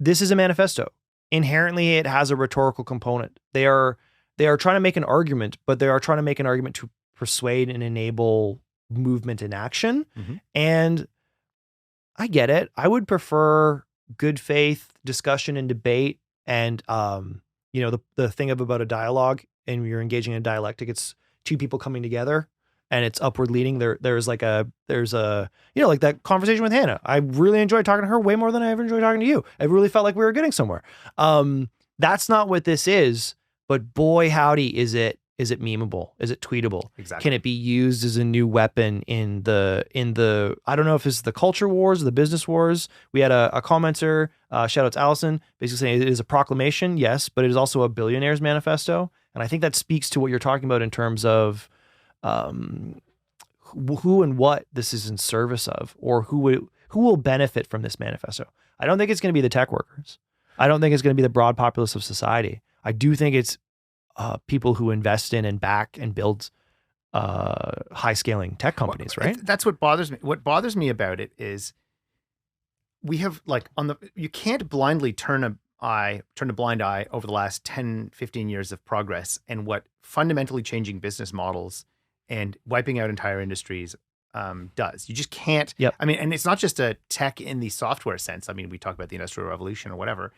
this is a manifesto. Inherently, it has a rhetorical component. They are trying to make an argument, but they are trying to make an argument to persuade and enable movement and action. Mm-hmm. And I get it. I would prefer good faith discussion and debate. And the thing about a dialogue, and you're engaging in a dialectic, it's two people coming together and it's upward leading. There's like that conversation with Hannah. I really enjoyed talking to her way more than I ever enjoyed talking to you. I really felt like we were getting somewhere. That's not what this is, but boy, howdy, is it memeable? Is it tweetable?
Exactly.
Can it be used as a new weapon in the, I don't know if it's the culture wars or the business wars. We had a commenter, shout out to Allison, basically saying it is a proclamation, yes, but it is also a billionaire's manifesto. And I think that speaks to what you're talking about in terms of who and what this is in service of, or who will benefit from this manifesto. I don't think it's going to be the tech workers. I don't think it's going to be the broad populace of society. I do think it's people who invest in and back and build high scaling tech companies, right?
That's what bothers me. What bothers me about it is we have you can't blindly turn a blind eye over the last 10, 15 years of progress and what fundamentally changing business models and wiping out entire industries does. You just can't.
Yep.
I mean, and it's not just a tech in the software sense. I mean, we talk about the Industrial Revolution or whatever.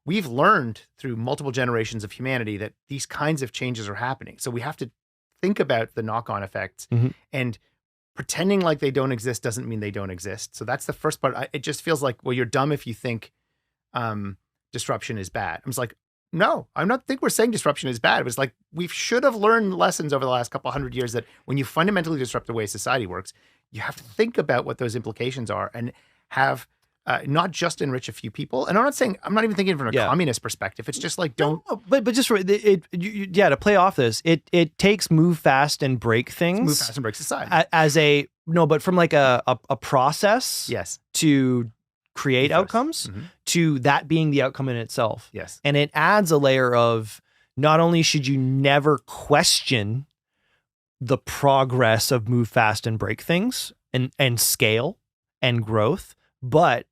We've learned through multiple generations of humanity that these kinds of changes are happening. So we have to think about the knock-on effects, mm-hmm. and pretending like they don't exist doesn't mean they don't exist. So that's the first part. It just feels like, well, you're dumb if you think disruption is bad. I'm just like, no, I don't think we're saying disruption is bad. It was like, we should have learned lessons over the last couple 100 years that when you fundamentally disrupt the way society works, you have to think about what those implications are and have not just enrich a few people. And I'm not even thinking from a communist perspective. It's just like, don't.
No, but just for to play off this, it takes move fast and break things.
Move fast and break society.
But from like a process.
Yes.
To create outcomes, mm-hmm. to that being the outcome in itself.
Yes.
And it adds a layer of, not only should you never question the progress of move fast and break things and scale and growth, but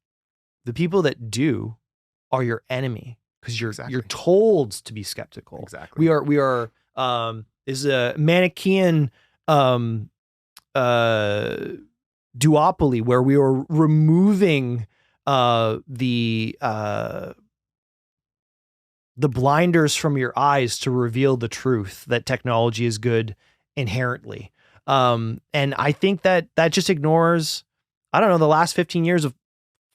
the people that do are your enemy, because you're told to be skeptical.
Exactly.
We are is a Manichaean duopoly where we are removing the blinders from your eyes to reveal the truth that technology is good inherently. And I think that just ignores, I don't know, the last 15 years of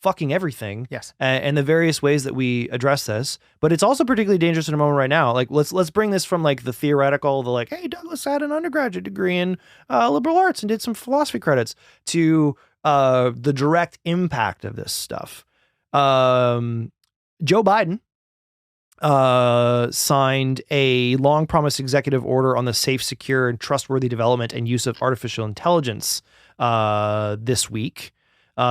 fucking everything.
Yes.
And the various ways that we address this. But it's also particularly dangerous in a moment right now. Like let's bring this from like the theoretical, the like, hey, Douglas had an undergraduate degree in liberal arts and did some philosophy credits, to the direct impact of this stuff. Joe Biden signed a long promised executive order on the safe, secure, and trustworthy development and use of artificial intelligence this week,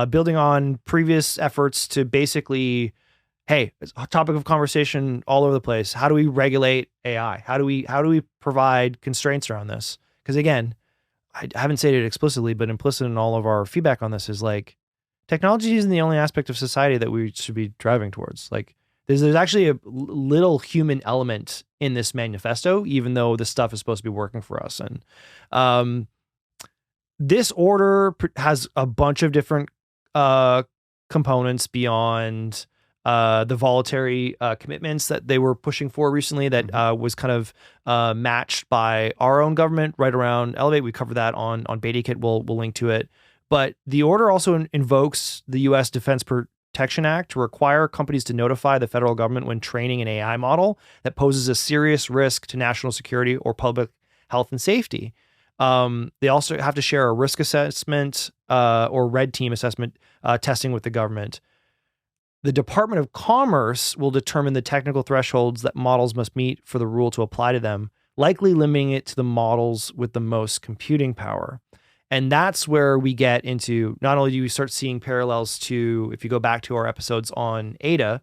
building on previous efforts to basically, hey, it's a topic of conversation all over the place. How do we regulate AI? How do we provide constraints around this? Because again, I haven't said it explicitly, but implicit in all of our feedback on this is like, technology isn't the only aspect of society that we should be driving towards. Like, there's actually a little human element in this manifesto, even though this stuff is supposed to be working for us. And this order has a bunch of different components beyond the voluntary commitments that they were pushing for recently that was kind of matched by our own government right around Elevate. We covered that on BetaKit. We'll link to it. But the order also invokes the U.S. Defense Protection Act to require companies to notify the federal government when training an AI model that poses a serious risk to national security or public health and safety. They also have to share a risk assessment or red team assessment testing with the government. The Department of Commerce will determine the technical thresholds that models must meet for the rule to apply to them, likely limiting it to the models with the most computing power. And that's where we get into, not only do we start seeing parallels to, if you go back to our episodes on ADA,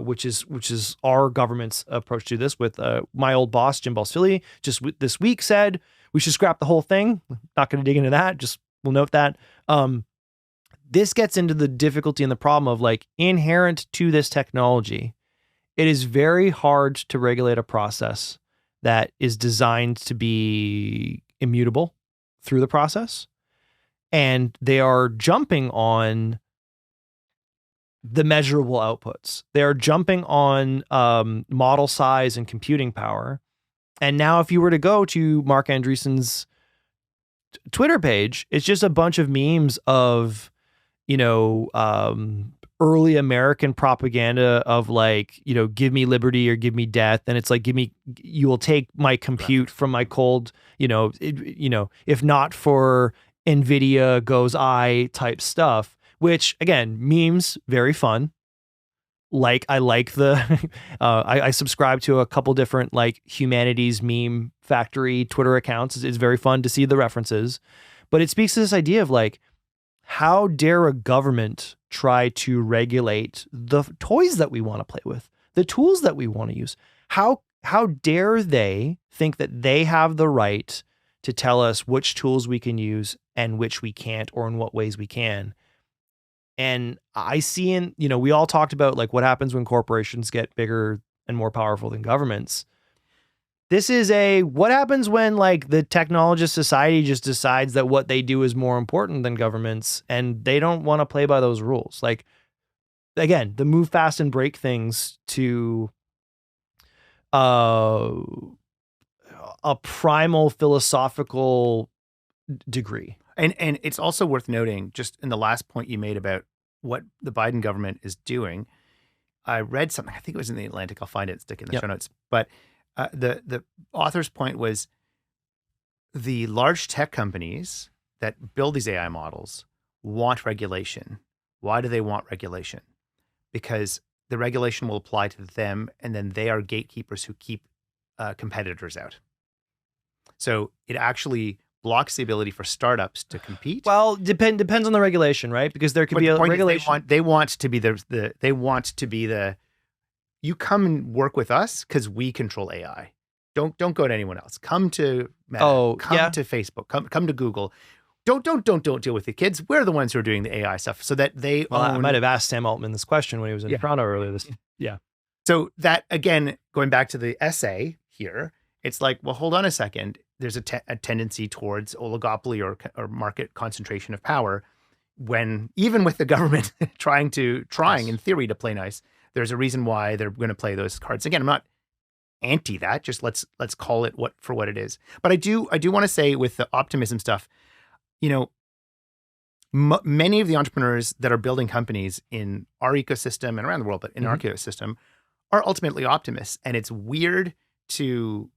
which is our government's approach to this, with my old boss, Jim Balsillie, just this week said, we should scrap the whole thing. Not going to dig into that. Just we'll note that. This gets into the difficulty and the problem of like inherent to this technology. It is very hard to regulate a process that is designed to be immutable through the process. And they are jumping on the measurable outputs. They are jumping on model size and computing power. And now if you were to go to Marc Andreessen's Twitter page, it's just a bunch of memes of, early American propaganda of like, give me liberty or give me death. And it's like, you will take my compute from my cold, if not for NVIDIA goes I type stuff, which again, memes, very fun. Like I like the, I subscribe to a couple different like humanities meme factory Twitter accounts. It's very fun to see the references, but it speaks to this idea of like, how dare a government try to regulate the toys that we want to play with, the tools that we want to use? How dare they think that they have the right to tell us which tools we can use and which we can't, or in what ways we can? And I see we all talked about like what happens when corporations get bigger and more powerful than governments. This is what happens when like the technologist society just decides that what they do is more important than governments, and they don't want to play by those rules. Like, again, the move fast and break things to a primal philosophical degree.
And it's also worth noting, just in the last point you made about what the Biden government is doing, I read something, I think it was in the Atlantic, I'll find it, stick it in the show notes, but the author's point was the large tech companies that build these AI models want regulation. Why do they want regulation? Because the regulation will apply to them, and then they are gatekeepers who keep competitors out. So it actually blocks the ability for startups to compete.
Well, depends on the regulation, right? Because there could be a regulation.
They want to be the you come and work with us because we control AI. Don't go to anyone else. Come to Meta. Come to Facebook. Come to Google. Don't deal with the kids. We're the ones who are doing the AI stuff, so that they own.
I might have asked Sam Altman this question when he was in Toronto earlier this. Yeah.
So that, again, going back to the essay here, it's like, well, hold on a second. There's a tendency towards oligopoly or market concentration of power, when even with the government trying in theory to play nice, there's a reason why they're going to play those cards. Again, I'm not anti that. Just let's call it what it is. But I do want to say with the optimism stuff, many of the entrepreneurs that are building companies in our ecosystem and around the world, but in our ecosystem, are ultimately optimists. And it's weird to,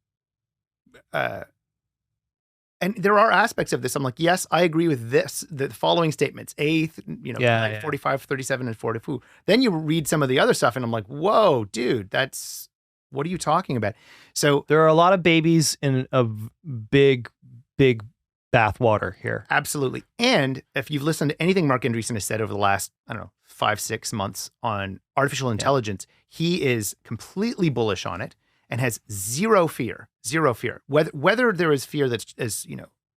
and there are aspects of this. I'm like, yes, I agree with this, the following statements, 45, 37, and 42. Then you read some of the other stuff and I'm like, whoa, dude, what are you talking about? So
there are a lot of babies in a big bathwater here.
Absolutely. And if you've listened to anything Marc Andreessen has said over the last, 5-6 months on artificial intelligence, he is completely bullish on it and has zero fear. Whether there is fear that's as,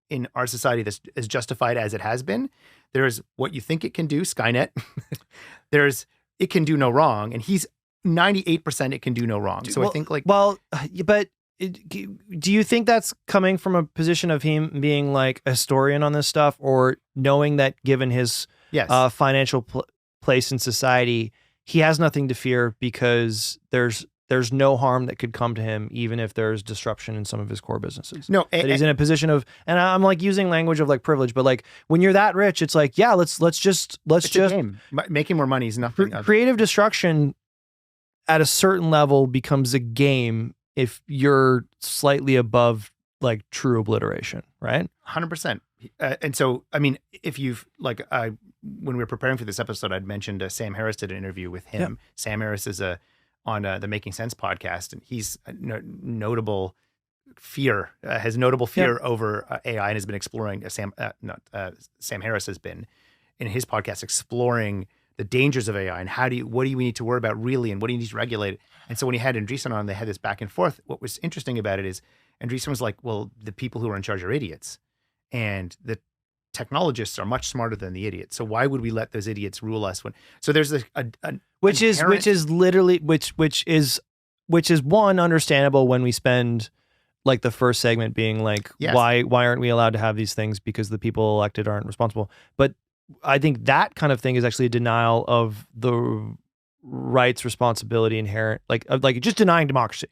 in our society that's as justified as it has been, there's what you think it can do, Skynet. There's it can do no wrong. And he's 98% it can do no wrong. So I think
but do you think that's coming from a position of him being like a historian on this stuff, or knowing that given his financial place in society, he has nothing to fear because there's no harm that could come to him, even if there's disruption in some of his core businesses?
No,
that he's in a position of, and I'm like using language of like privilege, but like when you're that rich, it's like, yeah, let's just
making more money is nothing.
Creative destruction at a certain level becomes a game if you're slightly above like true obliteration, right?
100%. And so, I mean, if you've when we were preparing for this episode, I'd mentioned Sam Harris did an interview with him. Yep. Sam Harris is on the Making Sense podcast, and he's has notable fear over AI and has been exploring. Sam Harris has been in his podcast exploring the dangers of AI and what do you need to worry about really, and what do you need to regulate? And so when he had Andreessen on, they had this back and forth. What was interesting about it is Andreessen was like, well, the people who are in charge are idiots, and the technologists are much smarter than the idiots. So why would we let those idiots rule us? So there's which is one, understandable when we spend like the first segment being like, why aren't we allowed to have these things because the people elected aren't responsible? But I think that kind of thing is actually a denial of the rights, responsibility inherent, like just denying democracy.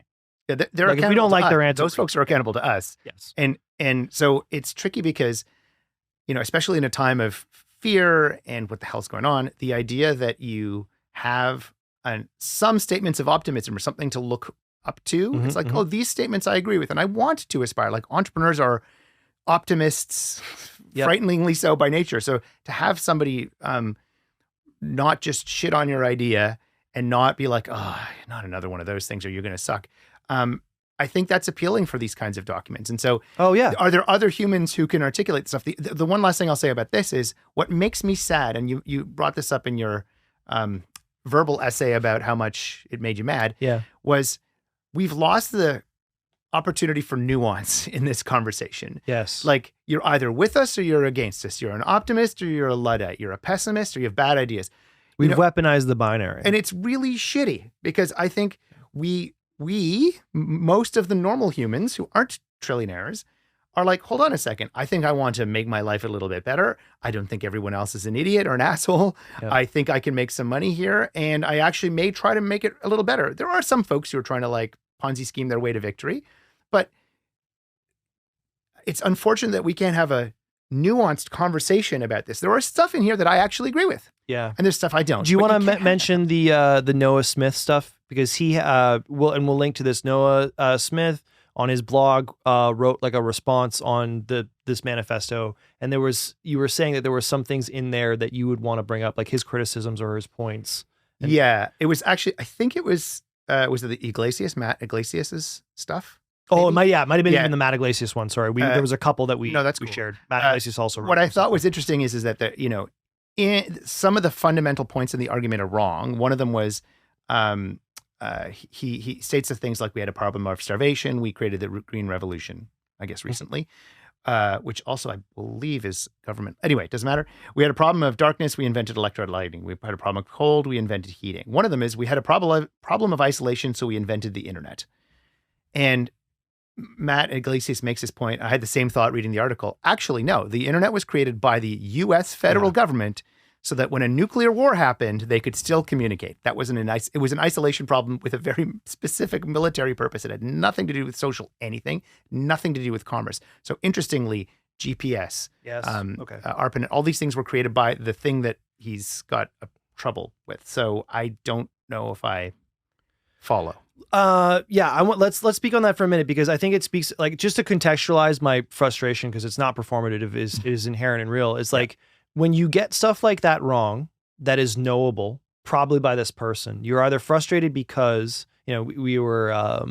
Yeah, they're
like if we don't like their answer,
those folks are accountable to us.
Yes,
and so it's tricky because, especially in a time of fear and what the hell's going on, the idea that you have some statements of optimism or something to look up to. It's like, oh, these statements I agree with, and I want to aspire. Like entrepreneurs are optimists, frighteningly so by nature. So to have somebody not just shit on your idea and not be like, oh, not another one of those things, or you're going to suck. I think that's appealing for these kinds of documents. And so, are there other humans who can articulate stuff? The one last thing I'll say about this is what makes me sad, and you brought this up in your verbal essay about how much it made you mad, was we've lost the opportunity for nuance in this conversation.
Yes.
Like you're either with us or you're against us. You're an optimist or you're a Luddite. You're a pessimist or you have bad ideas.
We've weaponized the binary.
And it's really shitty because I think most of the normal humans who aren't trillionaires are like, hold on a second. I think I want to make my life a little bit better. I don't think everyone else is an idiot or an asshole. Yep. I think I can make some money here. And I actually may try to make it a little better. There are some folks who are trying to like Ponzi scheme their way to victory. But it's unfortunate that we can't have a nuanced conversation about this. There are stuff in here that I actually agree with.
Yeah.
And there's stuff I don't.
Do you want to mention the Noah Smith stuff? Because he we'll link to this. Noah Smith on his blog wrote like a response on this manifesto. And you were saying that there were some things in there that you would want to bring up, like his criticisms or his points. And
it was actually, I think it was it the Matt Iglesias's stuff?
Oh, it might have been even the Matt Iglesias one. Sorry, there was a couple that we shared. Matt Iglesias also wrote.
What I thought was interesting is that in some of the fundamental points in the argument are wrong. One of them was he states the things like we had a problem of starvation. We created the Green Revolution, I guess recently, which also I believe is government. Anyway, it doesn't matter. We had a problem of darkness. We invented electric lighting. We had a problem of cold. We invented heating. One of them is we had a problem of isolation, so we invented the internet. And Matt Iglesias makes this point. I had the same thought reading the article. Actually, no, the internet was created by the U.S. federal government so that when a nuclear war happened, they could still communicate. It was an isolation problem with a very specific military purpose. It had nothing to do with social anything, nothing to do with commerce. So interestingly, GPS,
Yes. Okay.
ARPANET, all these things were created by the thing that he's got trouble with. So I don't know if I follow.
Yeah, let's speak on that for a minute, because I think it speaks, like, just to contextualize my frustration, because it's not performative, it is inherent and real. It's like, when you get stuff like that wrong, that is knowable, probably by this person, you're either frustrated because, we were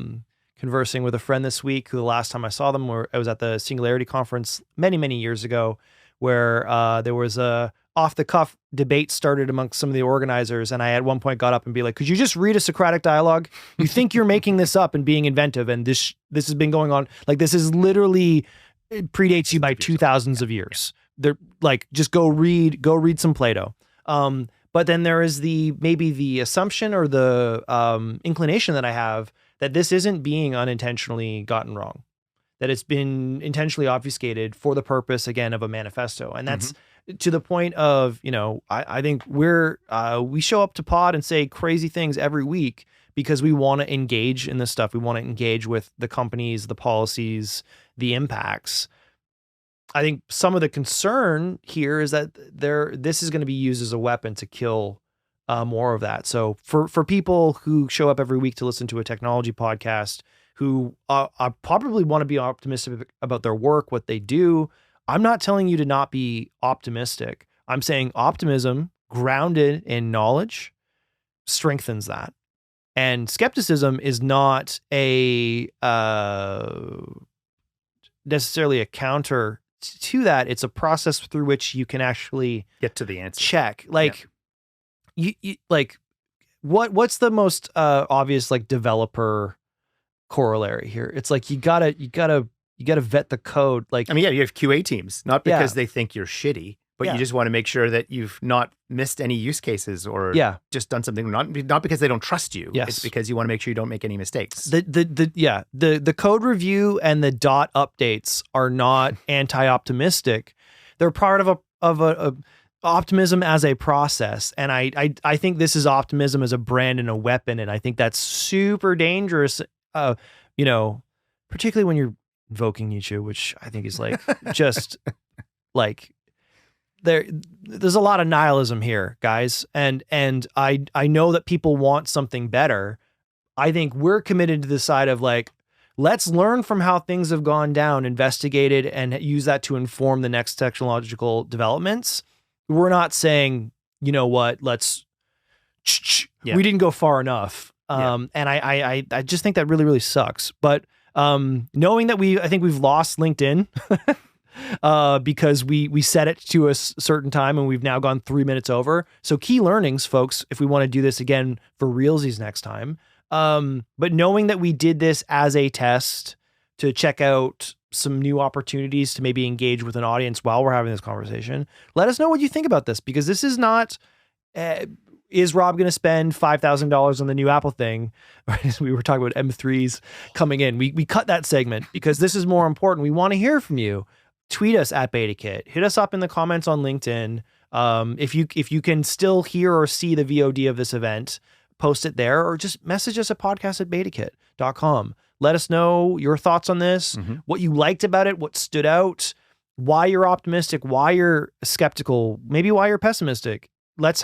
conversing with a friend this week who, the last time I saw them, I was at the Singularity Conference many, many years ago, where there was a off-the-cuff debate started amongst some of the organizers, and I at one point got up and be like, could you just read a Socratic dialogue? You think you're making this up and being inventive, and this has been going on, like, this is literally, it predates you by 2000s of years. They're like, just go read some Plato. But then there is maybe the assumption or the inclination that I have that this isn't being unintentionally gotten wrong, that it's been intentionally obfuscated for the purpose, again, of a manifesto. And that's to the point of, I think we show up to pod and say crazy things every week because we want to engage in this stuff. We want to engage with the companies, the policies, the impacts. I think some of the concern here is that this is going to be used as a weapon to kill more of that. So for people who show up every week to listen to a technology podcast, who probably want to be optimistic about their work, what they do, I'm not telling you to not be optimistic. I'm saying optimism grounded in knowledge strengthens that. And skepticism is not necessarily a counter to that. It's a process through which you can actually
get to the answer.
Check. Like, you like, what's the most obvious, like, developer corollary here? It's like, you gotta vet the code. Like,
I mean, you have QA teams, not because they think you're shitty, but you just want to make sure that you've not missed any use cases or just done something, not because they don't trust you.
Yes.
It's because you want to make sure you don't make any mistakes.
The code review and the dot updates are not anti-optimistic. They're part of a optimism as a process. And I think this is optimism as a brand and a weapon. And I think that's super dangerous, particularly when you're invoking Nietzsche, which I think is like, just like, there's a lot of nihilism here, guys. And I know that people want something better. I think we're committed to the side of, like, let's learn from how things have gone down, investigate it, and use that to inform the next technological developments. We're not saying, you know what, we didn't go far enough. And I just think that really, really sucks. But knowing that I think we've lost LinkedIn because we set it to a certain time and we've now gone 3 minutes over. So key learnings, folks, if we want to do this again for realsies next time. But knowing that we did this as a test to check out some new opportunities to maybe engage with an audience while we're having this conversation, let us know what you think about this, because this is not, is Rob going to spend $5,000 on the new Apple thing? We were talking about M3s coming in. We cut that segment because this is more important. We want to hear from you. Tweet us at BetaKit. Hit us up in the comments on LinkedIn. If you can still hear or see the VOD of this event, post it there, or just message us at podcast@betakit.com. Let us know your thoughts on this, what you liked about it, what stood out, why you're optimistic, why you're skeptical, maybe why you're pessimistic. Let's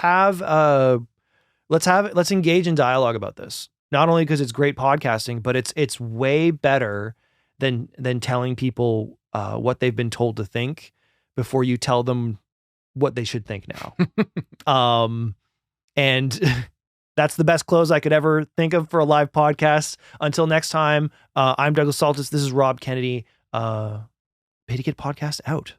engage in dialogue about this. Not only because it's great podcasting, but it's way better than telling people what they've been told to think before you tell them what they should think now. And that's the best close I could ever think of for a live podcast. Until next time, I'm Douglas Saltis. This is Rob Kennedy. BetaKit Podcast out.